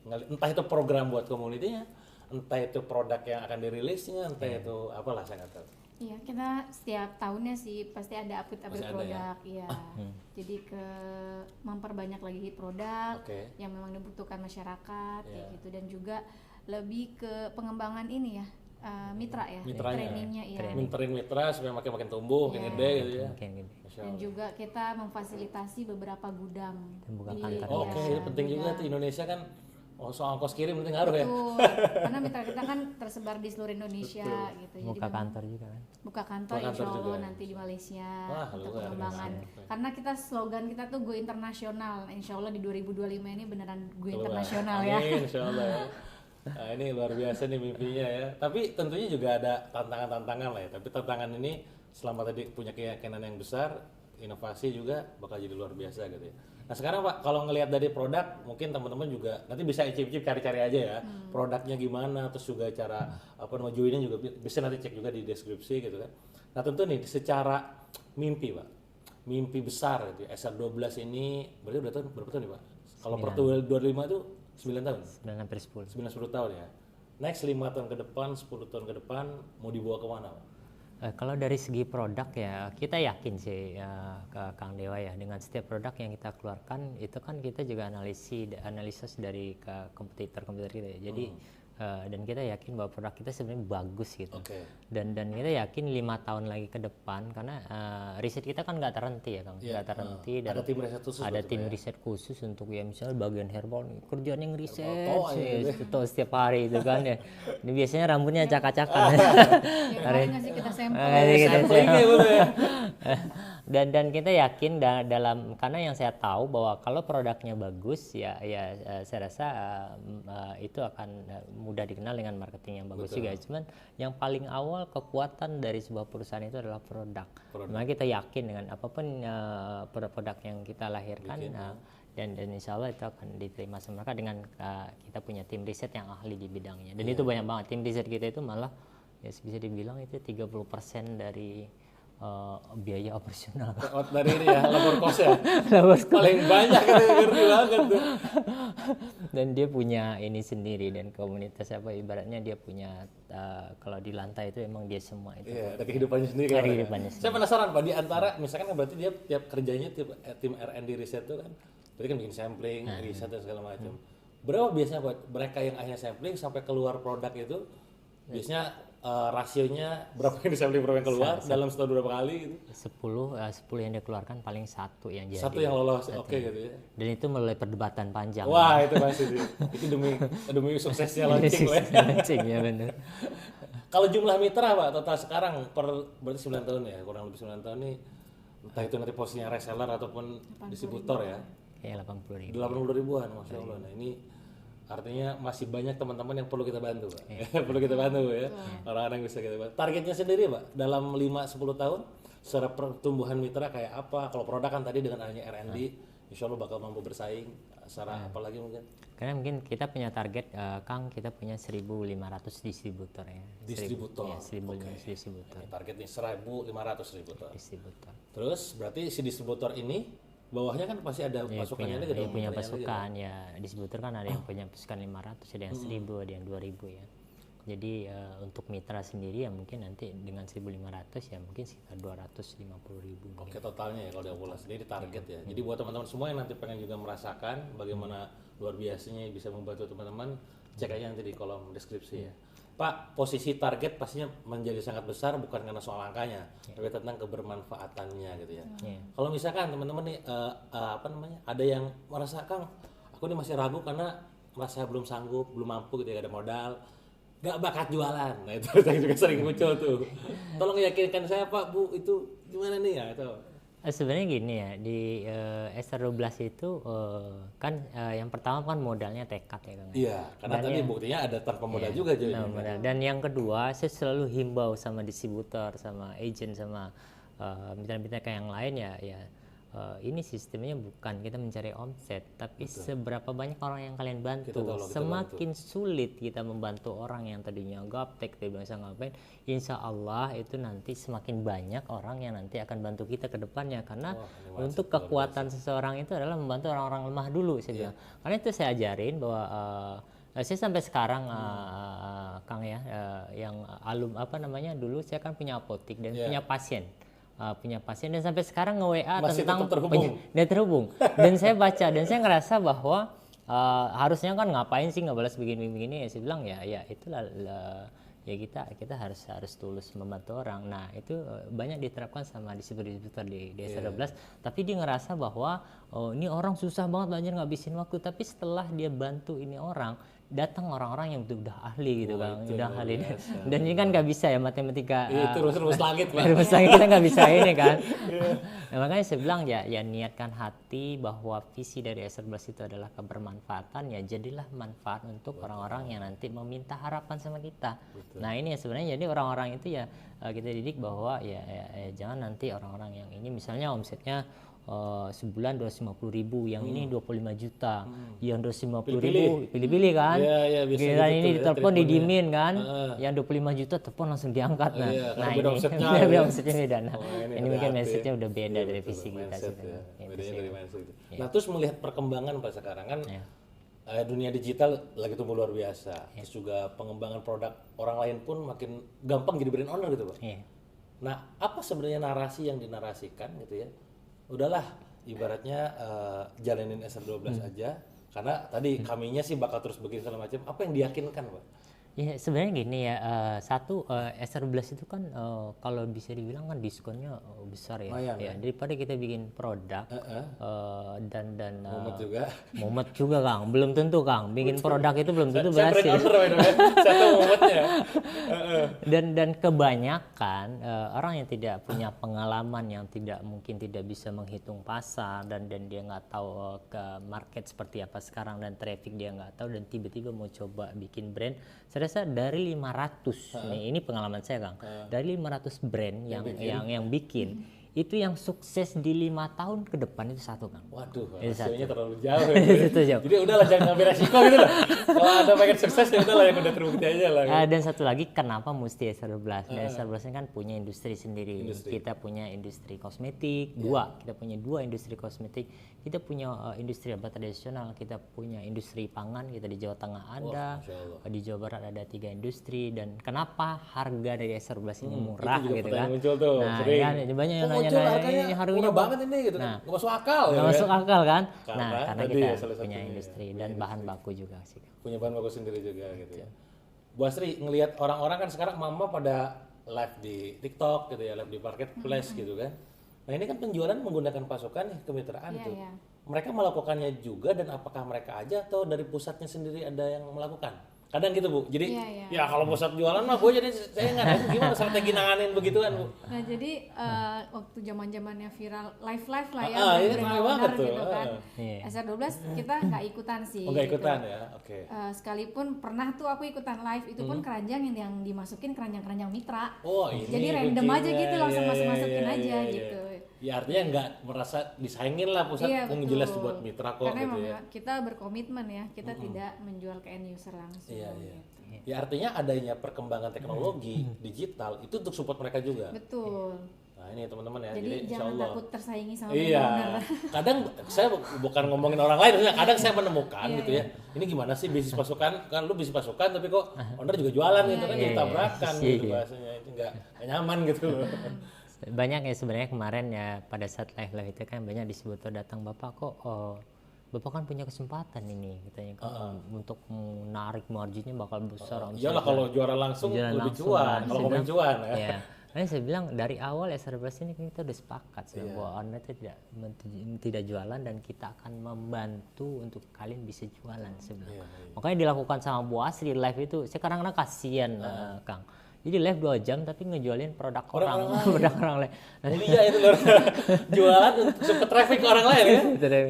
entah itu program buat komunitinya, entah itu produk yang akan dirilisnya, entah itu apalah saya nggak tahu. Iya, kita setiap tahunnya sih pasti ada update produk, ya. Jadi memperbanyak lagi produk yang memang dibutuhkan masyarakat, kayak gitu, dan juga lebih ke pengembangan ini ya, mitra ya, trainingnya ya. Mentoring mitra supaya makin tumbuh, makin gede gitu ya. Dan juga kita memfasilitasi beberapa gudang. Buka kantor. Itu penting juga tuh, Indonesia kan. Soal ongkos kirim penting ngaruh ya. Karena mitra kita kan tersebar di seluruh Indonesia gitu. Buka jadi kantor juga kan. Buka kantor insya Allah nanti di Malaysia untuk pengembangan. Karena kita slogan kita tuh go internasional. Insya Allah di 2025 ini beneran go internasional ya. Amin, insya Allah ya. Nah, ini luar biasa nih mimpinya ya. Tapi tentunya juga ada tantangan-tantangan lah ya. Tapi tantangan ini selama tadi punya keyakinan yang besar, inovasi juga bakal jadi luar biasa gitu ya. Nah sekarang Pak, kalau ngelihat dari produk, mungkin teman-teman juga nanti bisa icip-icip cari-cari aja ya, produknya gimana, terus juga cara joinnya juga bisa nanti cek juga di deskripsi gitu kan. Nah tentu nih secara mimpi Pak, mimpi besar gitu ya, SR12 ini berarti berapa tahun nih Pak? Kalau per 25 itu 9 tahun? 9 sampai 10. 9-10 tahun ya. Next 5 tahun ke depan, 10 tahun ke depan mau dibawa kemana Pak? Kalau dari segi produk ya kita yakin sih ke Kang Dewa ya, dengan setiap produk yang kita keluarkan itu kan kita juga analisis dari kompetitor kita ya. Jadi dan kita yakin bahwa produk kita sebenarnya bagus gitu. Dan kita yakin 5 tahun lagi ke depan karena riset kita kan nggak terhenti ya Kang, nggak terhenti. Dan ada tim riset khusus. Ada tim riset khusus untuk ya misalnya bagian herbal kerjaan yang riset setiap hari itu kan ya. Ini biasanya rambutnya acak-acakan. Hari ngasih kita sampel. Dan kita yakin dalam karena yang saya tahu bahwa kalau produknya bagus ya saya rasa itu akan mudah dikenal dengan marketing yang bagus juga. Cuman yang paling awal kekuatan dari sebuah perusahaan itu adalah produk. Maka kita yakin dengan apapun produk yang kita lahirkan dan insya Allah itu akan diterima sama mereka dengan kita punya tim riset yang ahli di bidangnya. Dan itu banyak banget, tim riset kita itu malah ya bisa dibilang itu 30% dari biaya operasional. Dari ini ya, labor cost ya. Paling banyak itu ngerti banget tuh. Dan dia punya ini sendiri dan komunitas ibaratnya dia punya kalau di lantai itu emang dia semua itu. Iya, ada kehidupannya sendiri kan. Saya penasaran Pak, di antara misalkan berarti dia tiap kerjanya tim R&D riset itu kan. Berarti kan bikin sampling, riset dan segala macam. Berapa biasanya Pak mereka yang akhirnya sampling sampai keluar produk itu? Biasanya rasionya berapa yang disampling, berapa yang keluar dalam setahun berapa kali gitu? 10 yang dikeluarkan paling satu yang jadi. Satu yang lolos, oke gitu ya. Dan itu melalui perdebatan panjang. Wah itu pasti sih. Itu demi suksesnya launching lah ya. Launching ya benar. Kalau jumlah mitra Pak total sekarang berarti 9 tahun ya, kurang lebih 9 tahun nih. Entah itu nanti posisinya reseller ataupun distributor ya. Kayak 80.000. 80.000-an, Masya Allah. Nah ini artinya masih banyak teman-teman yang perlu kita bantu Pak. Perlu kita bantu ya. Orang-orang yang bisa kita bantu. Targetnya sendiri Pak, dalam 5-10 tahun secara pertumbuhan mitra kayak apa? Kalau produk kan tadi dengan adanya R&D, insya Allah bakal mampu bersaing. Secara apa lagi mungkin? Karena mungkin kita punya target, Kang, kita punya 1.500 distributor ya. Distributor? Ya, 1.500 distributor. Target nih 1.500 distributor. Terus berarti si distributor ini bawahnya kan pasti ada pasukannya lagi dong. Punya pasukan ya, distributor kan ada yang punya pasukan 500, ada yang 1.000, ada yang 2.000 ya. Jadi untuk mitra sendiri ya mungkin nanti dengan 1.500 ya mungkin sekitar 250.000. Oke totalnya ya kalau dia bola sendiri target ya. Jadi buat teman-teman semua yang nanti pengen juga merasakan bagaimana luar biasanya bisa membantu teman-teman, cek aja nanti di kolom deskripsi ya. Pak, posisi target pastinya menjadi sangat besar bukan karena soal angkanya, tapi tentang kebermanfaatannya gitu ya. Kalau misalkan teman-teman nih ada yang merasa Kang, aku ini masih ragu karena merasa belum sanggup, belum mampu gitu ya, ada modal, gak bakat jualan. Nah itu juga sering muncul tuh. Tolong yakinkan saya Pak, Bu, itu gimana nih ya itu? Sebenarnya gini ya, di SR12 itu kan yang pertama kan modalnya tekad ya Kang. Iya, karena tadi buktinya ada tanpa modal juga jadi. Modal. Dan yang kedua, saya selalu himbau sama distributor, sama agent, sama mitra-mitra yang lain ya ini sistemnya bukan kita mencari omset, tapi seberapa banyak orang yang kalian bantu. Semakin sulit kita membantu orang yang tadinya gaptek, tidak bisa ngapain, insya Allah itu nanti semakin banyak orang yang nanti akan bantu kita ke depannya. Karena untuk kekuatan seseorang itu adalah membantu orang-orang lemah dulu saya bilang. Karena itu saya ajarin bahwa Saya sampai sekarang Kang ya, yang dulu saya kan punya apotik dan punya pasien. Dan sampai sekarang nge-WA masih tentang dia terhubung. Dan saya baca dan saya ngerasa bahwa harusnya kan ngapain sih ngebalas begini-begini, ya saya bilang ya itulah ya kita harus tulus membantu orang. Nah itu banyak diterapkan sama distributor di SR12, tapi dia ngerasa bahwa ini orang susah banget belajar ngabisin waktu, tapi setelah dia bantu ini orang, datang orang-orang yang udah ahli gitu kan, udah ahli dan ini kan nggak bisa ya matematika itu rumus langit Pak. Rumus langit kita nggak bisa ini kan. Nah, makanya saya bilang ya niatkan hati bahwa visi dari SR11 itu adalah kebermanfaatan, ya jadilah manfaat untuk orang-orang yang nanti meminta harapan sama kita. Nah ini ya sebenarnya jadi orang-orang itu ya kita didik bahwa ya jangan nanti orang-orang yang ini misalnya omsetnya sebulan 250.000, yang ini 25 juta, yang 250.000 pilih-pilih kan, giliran ini ditelepon didimin kan, yang 25 juta telepon langsung diangkat. Nah ini omsetnya beda. Nah ini mungkin message-nya udah beda dari visi kita sih. Bedanya dari mindset. Nah terus melihat perkembangan Pak sekarang kan dunia digital lagi tumbuh luar biasa, terus juga pengembangan produk orang lain pun makin gampang jadi brand owner gitu Pak. Nah apa sebenarnya narasi yang dinarasikan gitu ya? Udahlah ibaratnya jalanin SR12 aja, karena tadi kaminya sih bakal terus begini segala macam. Apa yang diyakinkan Pak? Ya sebenarnya gini ya, SR11 itu kan kalau bisa dibilang kan diskonnya besar ya. Ya daripada kita bikin produk dan mumet juga Kang, belum tentu Kang bikin produk itu belum tentu berhasil. Dan kebanyakan orang yang tidak punya pengalaman, yang mungkin tidak bisa menghitung pasar dan dia nggak tahu ke market seperti apa sekarang dan traffic dia nggak tahu, dan tiba-tiba mau coba bikin brand. Saya rasa dari 500 ini pengalaman saya Kang, dari 500 brand yang bikin itu yang sukses di 5 tahun ke depan itu satu Kang. Waduh, hasilnya terlalu jauh ya. Itu jauh. Jadi udahlah jangan ngambil resiko gitu loh. Kalau ada pengen sukses ya udahlah yang udah terbukti aja lah. Dan satu lagi kenapa mesti SR12? SR12 ini kan punya industri sendiri. Kita punya industri kosmetik, kita punya dua industri kosmetik. Kita punya industri obat tradisional, kita punya industri pangan, kita di Jawa Tengah ada, di Jawa Barat ada 3 industri. Dan kenapa harga dari SR12 ini murah gitu kan? Muncul tuh, nah, kan banyak yang nanya ini harganya banget ini gitu kan. Nggak masuk akal. Nggak masuk akal kan? Karena kita punya industri dan bahan baku juga sih. Punya bahan baku sendiri juga gitu ya. Bu Asri ngelihat orang-orang kan sekarang mama pada live di TikTok gitu ya, live di marketplace gitu kan. Nah ini kan penjualan menggunakan pasukan nih kemitraan tuh. Mereka melakukannya juga, dan apakah mereka aja atau dari pusatnya sendiri ada yang melakukan? Kadang gitu Bu. Jadi ya kalau pusat jualan mah gue jadi saya nggak tahu gimana strategi nanganin begituan Bu. Nah jadi waktu zaman-zamannya viral live lah ya, banget tuh. Gitu kan. SR12 kita nggak ikutan sih. Nggak ikutan gitu. Ya, oke. Sekalipun pernah tuh aku ikutan live, itu pun keranjang yang dimasukin keranjang mitra. Oh ini. Jadi random aja gitu, langsung masukin aja gitu. Ya artinya nggak merasa disaingin lah pusat, jelas buat mitra kok. Karena gitu emang ya. Kita berkomitmen ya, kita tidak menjual ke end user langsung. Gitu. Ya artinya adanya perkembangan teknologi digital itu untuk support mereka juga. Betul. Nah ini teman-teman ya. Jadi jangan takut tersaingi sama owner. Kadang saya bukan ngomongin orang lain, kadang saya menemukan gitu ya. Ini gimana sih bisnis pasukan? Kan lu bisnis pasukan tapi kok owner juga jualan gitu kan, jadi tabrakan gitu bahasanya. Itu nggak nyaman gitu loh. Banyak ya sebenarnya kemarin ya pada saat live itu kan banyak distributor datang, Bapak kok Bapak kan punya kesempatan ini katanya untuk menarik marginnya bakal besar. Iyalah kalau juara langsung lebih cuan, kalau ngomong cuan ya. Nah, saya bilang dari awal SR11 ini kita udah sepakat bahwa owner itu tidak jualan dan kita akan membantu untuk kalian bisa jualan sebenarnya. Makanya dilakukan sama Bu Asri live itu. Sekarang kasihan Kang. Jadi live 2 jam tapi ngejualin produk orang lain. Mulia itu loh. Jualan untuk support traffic orang lain ya.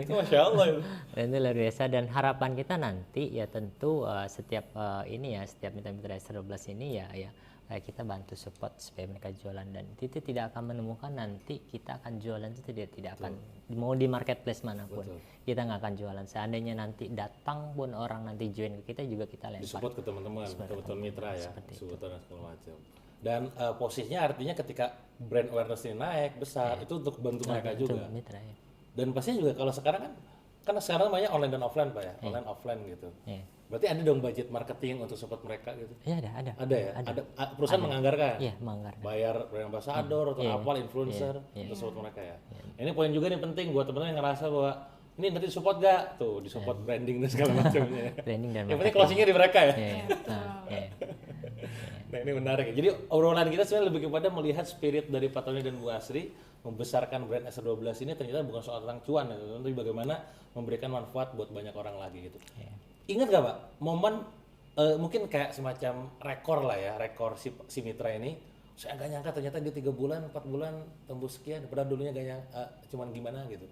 Masya Allah itu. Dan itu luar biasa, dan harapan kita nanti ya tentu setiap mitra-mitra SR12 ini ya kita bantu support supaya mereka jualan, dan itu tidak akan menemukan nanti kita akan jualan itu tidak akan mau di marketplace manapun. Kita nggak akan jualan. Seandainya nanti datang pun orang nanti join ke kita juga kita lempar. Support ke teman-teman, ke mitra ya, support dan segala macam. Dan posisinya artinya ketika brand awareness ini naik besar itu untuk bantu mereka juga. Mitra, ya. Dan pastinya juga kalau sekarang kan sekarang namanya online dan offline Pak ya, online offline gitu. Berarti ada dong budget marketing untuk support mereka gitu. Iya ada. Ada ya? Ada. Perusahaan menganggarkan? Iya, menganggarkan. Bayar brand ambassador atau apa, influencer untuk support mereka ya. Ini poin juga nih penting buat teman-teman yang ngerasa bahwa ini nanti disupport gak? Tuh, disupport branding dan segala macamnya. Branding dan yang penting closingnya di mereka ya? Nah ini menarik ya. Jadi obrolan kita sebenarnya lebih kepada melihat spirit dari Pak Tony dan Bu Asri membesarkan brand SR12 ini ternyata bukan soal tentang cuan ya, tapi bagaimana memberikan manfaat buat banyak orang lagi gitu. Ingat gak Pak, momen mungkin kayak semacam rekor lah ya, rekor si Mitra ini, saya nggak nyangka ternyata dia 3 bulan, 4 bulan tembus sekian, padahal dulunya gak nyangka, cuman gimana gitu.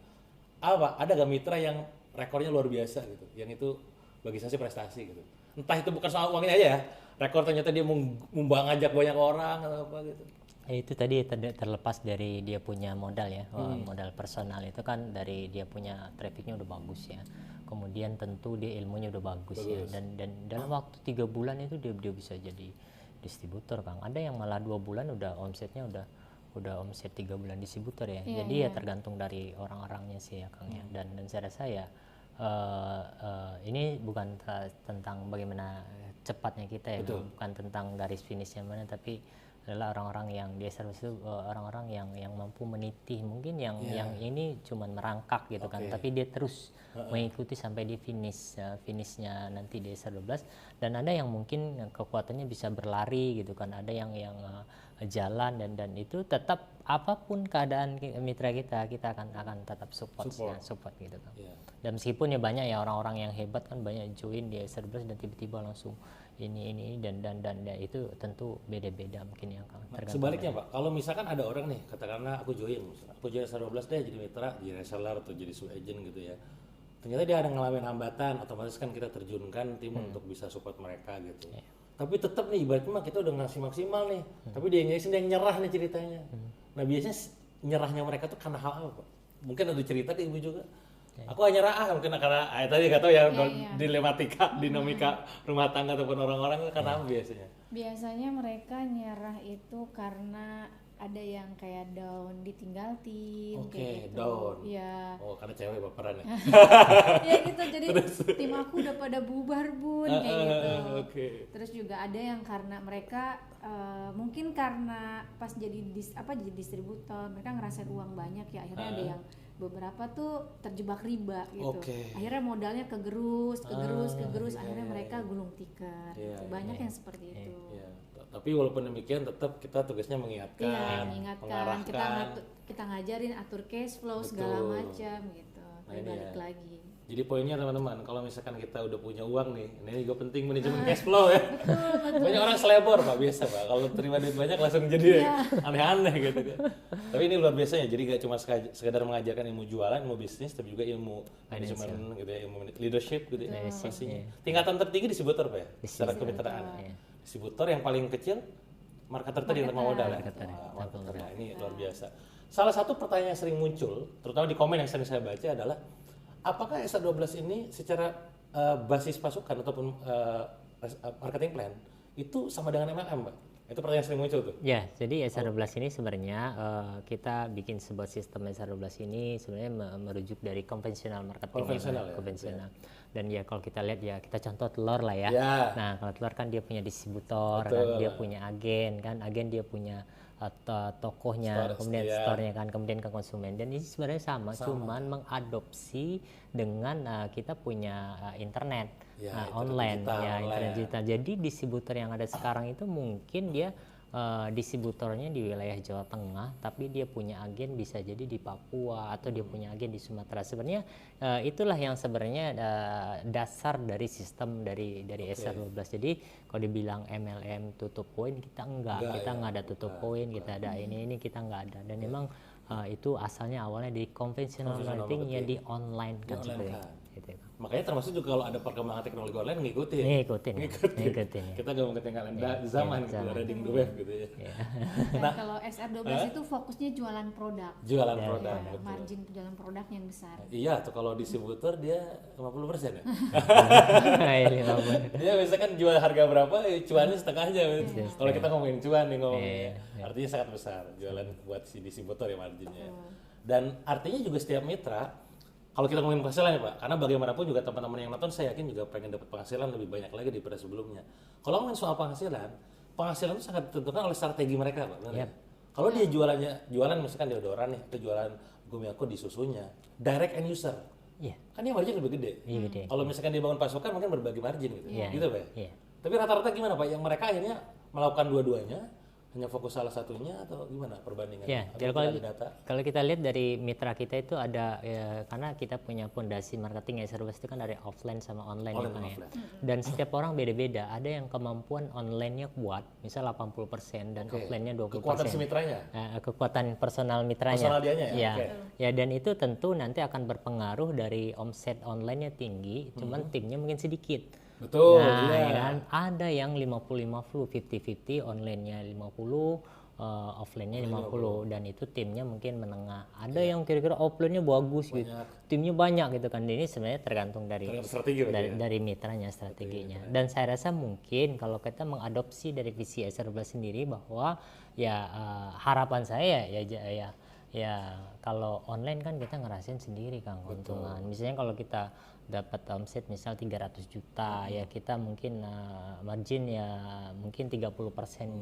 Apa, ada gak Mitra yang rekornya luar biasa gitu, yang itu bagi saya sih prestasi gitu. Entah itu bukan soal uangnya aja ya, rekor ternyata dia ngajak banyak orang atau apa gitu. Itu tadi terlepas dari dia punya modal ya, modal personal itu kan dari dia punya trafficnya udah bagus ya. Kemudian tentu dia ilmunya udah bagus. Ya, dan dalam waktu 3 bulan itu dia bisa jadi distributor Kang. Ada yang malah 2 bulan udah omsetnya udah omset 3 bulan distributor ya. Jadi ya tergantung dari orang-orangnya sih ya Kang ya. Dan saya rasa ya ini bukan tentang bagaimana cepatnya kita ya, bukan tentang garis finishnya mana, tapi adalah orang-orang yang di SR12 itu orang-orang yang mampu meniti, mungkin yang ini cuman merangkak gitu kan, tapi dia terus mengikuti sampai di finishnya nanti di SR12. Dan ada yang mungkin kekuatannya bisa berlari gitu kan, ada yang jalan dan itu tetap apapun keadaan mitra kita akan tetap support gitu kan. Dan meskipun ya banyak ya orang-orang yang hebat kan, banyak join di SR12 dan tiba-tiba langsung ini dan itu tentu beda-beda mungkin ya Kang. Sebaliknya Pak, kalau misalkan ada orang nih, katakanlah aku join SR12 deh jadi mitra, jadi reseller atau jadi sub agent gitu ya. Ternyata dia ada ngalamin hambatan, otomatis kan kita terjunkan tim untuk bisa support mereka gitu. Tapi tetap nih ibaratnya mah kita udah ngasih maksimal nih, tapi dia yang nyerah nih ceritanya. Nah biasanya nyerahnya mereka tuh karena hal apa Pak? Mungkin ada cerita di Ibu juga. Aku hanya mungkin karena tadi gak tahu ya, dinamika rumah tangga ataupun orang-orang itu karena apa biasanya? Biasanya mereka nyerah itu karena ada yang kayak down, ditinggal tim, kayak gitu. Down. Ya. Oh, karena cewek baperan ya. Ya gitu, jadi tim aku udah pada bubar Bun, kayak gitu. Terus juga ada yang karena mereka mungkin karena pas jadi distributor, mereka ngerasain uang banyak ya, akhirnya ada yang beberapa tuh terjebak riba gitu. Akhirnya modalnya kegerus, akhirnya mereka gulung tikar. Gitu. Banyak yang seperti itu. Tapi walaupun demikian tetap kita tugasnya mengingatkan, mengarahkan. Kita ngajarin atur cash flow segala macam gitu. Balik lagi. Jadi poinnya teman-teman, kalau misalkan kita udah punya uang nih, ini juga penting manajemen cash flow ya. Betul. Banyak orang selebor Pak, biasa Pak. Kalau terima duit banyak langsung jadi aneh-aneh gitu kan. Tapi ini luar biasa ya, jadi gak cuma sekedar mengajarkan ilmu jualan, ilmu bisnis, tapi juga ilmu manajemen gitu ya, ilmu leadership gitu ya. Pastinya. Tingkatan tertinggi distributor Pak ya, secara kemitraan. Distributor yang paling kecil, marketer tadi yang modal ya. Marketer, ini luar biasa. Salah satu pertanyaan yang sering muncul, terutama di komen yang sering saya baca adalah, apakah SR12 ini secara basis pasukan ataupun marketing plan itu sama dengan MLM, Mbak? Itu pertanyaan sering muncul tuh. Ya, jadi SR12 ini sebenarnya kita bikin sebuah sistem SR12 ini sebenarnya merujuk dari konvensional marketing. Konvensional. Dan ya kalau kita lihat ya, kita contoh telur lah ya. Nah, kalau telur kan dia punya distributor, kan, dia punya agen kan, agen dia punya tokohnya, kemudian store-nya kan, kemudian ke konsumen. Dan ini sebenarnya sama. Cuman mengadopsi dengan kita punya internet, online, internet digital. Jadi distributor yang ada sekarang itu mungkin dia distributornya di wilayah Jawa Tengah, tapi dia punya agen bisa jadi di Papua atau dia punya agen di Sumatera. Sebenarnya itulah yang sebenarnya dasar dari sistem dari SR12. Jadi kalau dibilang MLM tutup poin, kita enggak ada tutup poin, kita ada ini kita enggak ada. Dan memang itu asalnya awalnya di konvensional marketing ya, di online kan seperti itu. Makanya termasuk juga kalau ada perkembangan teknologi online ngikutin. Kita gak mau ketinggalan zaman gitu, reading the web gitu ya. Nah, kalau SR12 itu fokusnya jualan produk. Margin jualan produk yang besar. Iya, tuh kalau distributor dia 50% ya. Dia misalkan jual harga berapa, cuannya setengahnya. Kalau kita ngomongin cuan nih ngomongnya, artinya sangat besar jualan buat si distributor ya marginnya. Dan artinya juga setiap mitra kalau kita ngomongin penghasilan ya Pak, karena bagaimanapun juga teman-teman yang nonton saya yakin juga pengen dapat penghasilan lebih banyak lagi daripada sebelumnya. Kalau ngomongin soal penghasilan itu sangat ditentukan oleh strategi mereka Pak. Benar ya? Kalau dia jualan misalkan deodoran nih, atau jualan Gumiako di susunya, direct end user. Kan dia margin lebih gede. Kalau misalkan dia bangun pasokan mungkin berbagi margin gitu. Gitu Pak ya? Tapi rata-rata gimana Pak? Yang mereka akhirnya melakukan dua-duanya, hanya fokus salah satunya atau gimana perbandingannya? Jadi kalau kita lihat dari mitra kita itu ada karena kita punya fondasi marketing service itu kan dari offline sama online ya. Dan setiap orang beda-beda. Ada yang kemampuan online-nya kuat, misal 80% dan offline-nya 20%. Kekuatan si mitranya? Kekuatan personal mitranya. Personal dianya ya? Ya, dan itu tentu nanti akan berpengaruh dari omset online-nya tinggi, cuman timnya mungkin sedikit. Betul. Ya kan? Ada yang 50-50, 50-50, online-nya 50, offline-nya 50 dan itu timnya mungkin menengah. Ada yang kira-kira offline-nya bagus gitu. Timnya banyak gitu kan. Ini sebenarnya tergantung dari mitranya, strateginya. Dan saya rasa mungkin kalau kita mengadopsi dari visi Serverless sendiri bahwa harapan saya ya kalau online kan kita ngerasain sendiri Kang keuntungan. Misalnya kalau kita dapat omset misal 300 juta ya kita mungkin margin ya mungkin 30%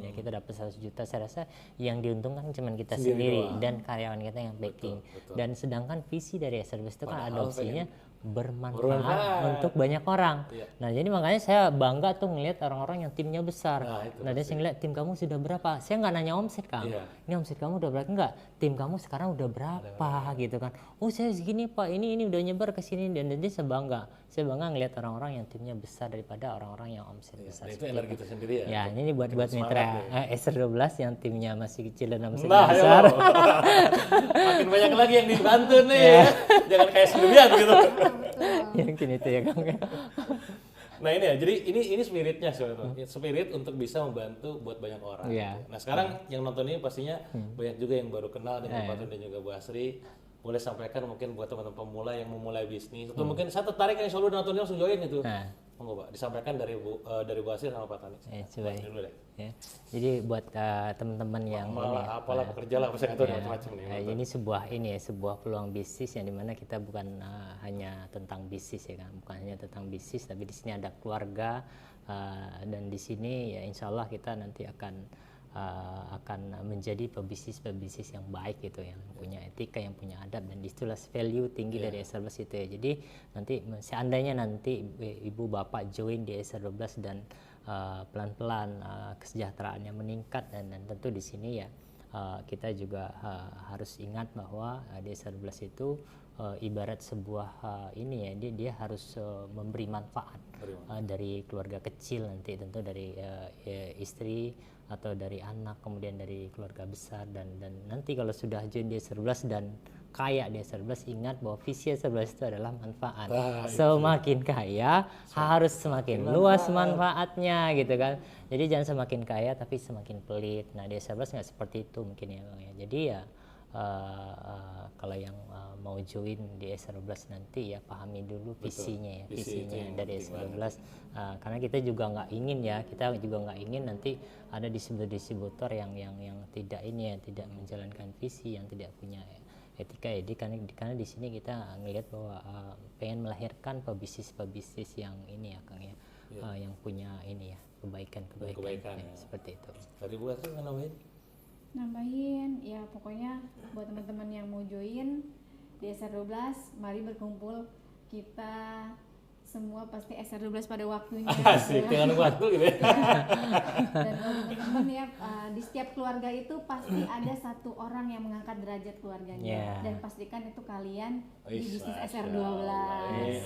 ya kita dapat 100 juta. Saya rasa yang diuntungkan cuma kita sendiri dan karyawan kita yang backing. Dan sedangkan visi dari Serverless itu kan adopsinya bermanfaat untuk banyak orang. Nah jadi makanya saya bangga tuh ngelihat orang-orang yang timnya besar. Nah dia saya ngeliat tim kamu sudah berapa? Saya nggak nanya omset Kang. Ini omset kamu udah berapa? Enggak. Tim kamu sekarang udah berapa gitu kan? Oh saya segini Pak. Ini udah nyebar ke sini dan jadi saya bangga ngelihat orang-orang yang timnya besar daripada orang-orang yang omset besar. Itu energi tersendiri ya. Ya ini buat mitra SR12 yang timnya masih kecil dan omsetnya besar. Makin banyak lagi yang dibantu nih. Jangan kayak sebelumnya gitu. Yakin itu ya Kang. Nah ini ya, jadi ini spiritnya sebenarnya, spirit untuk bisa membantu buat banyak orang. Nah sekarang yang nonton ini pastinya banyak juga yang baru kenal dengan Pak Tony dan juga Bu Asri. Boleh sampaikan mungkin buat teman-teman pemula yang memulai bisnis atau mungkin saya tertarik yang selalu nontonnya langsung join itu. Monggo Pak, disampaikan dari Bu Asri sama Pak Tony. Coba ya. Jadi buat teman-teman yang apalah bekerja lah macam-macam nih. Ini sebuah peluang bisnis yang dimana kita bukan hanya tentang bisnis ya kan, bukan hanya tentang bisnis tapi di sini ada keluarga dan di sini ya insya Allah kita nanti akan menjadi pebisnis yang baik gitu, yang punya etika, yang punya adab, dan disitulah value tinggi dari SR12 itu ya. Jadi nanti seandainya nanti ibu bapak join di SR12 dan pelan-pelan kesejahteraannya meningkat dan tentu di sini ya kita juga harus ingat bahwa di SR12 itu ibarat sebuah dia harus memberi manfaat dari keluarga kecil nanti tentu dari istri atau dari anak, kemudian dari keluarga besar dan nanti kalau sudah join di SR12 dan kaya di SR12, ingat bahwa visi SR12 itu adalah manfaat. Semakin kaya harus semakin luas manfaatnya gitu kan. Jadi jangan semakin kaya tapi semakin pelit. Nah di SR12 nggak seperti itu mungkin ya Bang ya. Jadi ya kalau yang mau join di SR12 nanti ya pahami dulu visinya dari SR12 karena kita juga nggak ingin nanti ada distributor yang tidak tidak menjalankan visi, yang tidak punya etika ya. Karena di sini kita ngelihat bahwa pengen melahirkan pebisnis yang ini ya Kang ya, yang punya ini ya kebaikan ya, seperti itu. Tadi Bu Asri nambahin ya, pokoknya buat teman-teman yang mau join di SR12 mari berkumpul, kita semua pasti SR12 pada waktunya. Asik, dengan waktu gitu ya. Dan teman-teman ya di setiap keluarga itu pasti ada satu orang yang mengangkat derajat keluarganya dan pastikan itu kalian di bisnis SR12.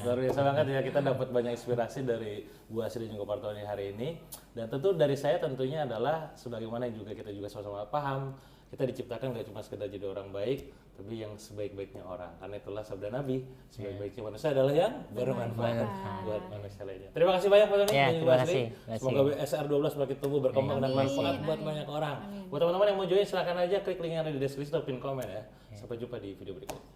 Luar biasa banget ya, kita dapat banyak inspirasi dari Bu Asri dan juga Pak Tony hari ini. Dan tentu dari saya tentunya adalah sebagaimana juga kita juga sama-sama paham, kita diciptakan gak cuma sekedar jadi orang baik, tapi yang sebaik-baiknya orang. Karena itulah sabda Nabi, sebaik-baiknya manusia adalah yang bermanfaat buat manusia lainnya. Terima kasih banyak Pak Tony dan Bu Asri. Semoga SR12 semakin tumbuh berkembang dan manfaat buat banyak orang. Buat teman-teman yang mau join silahkan aja klik link yang ada di deskripsi atau pin komen ya. Sampai jumpa di video berikutnya.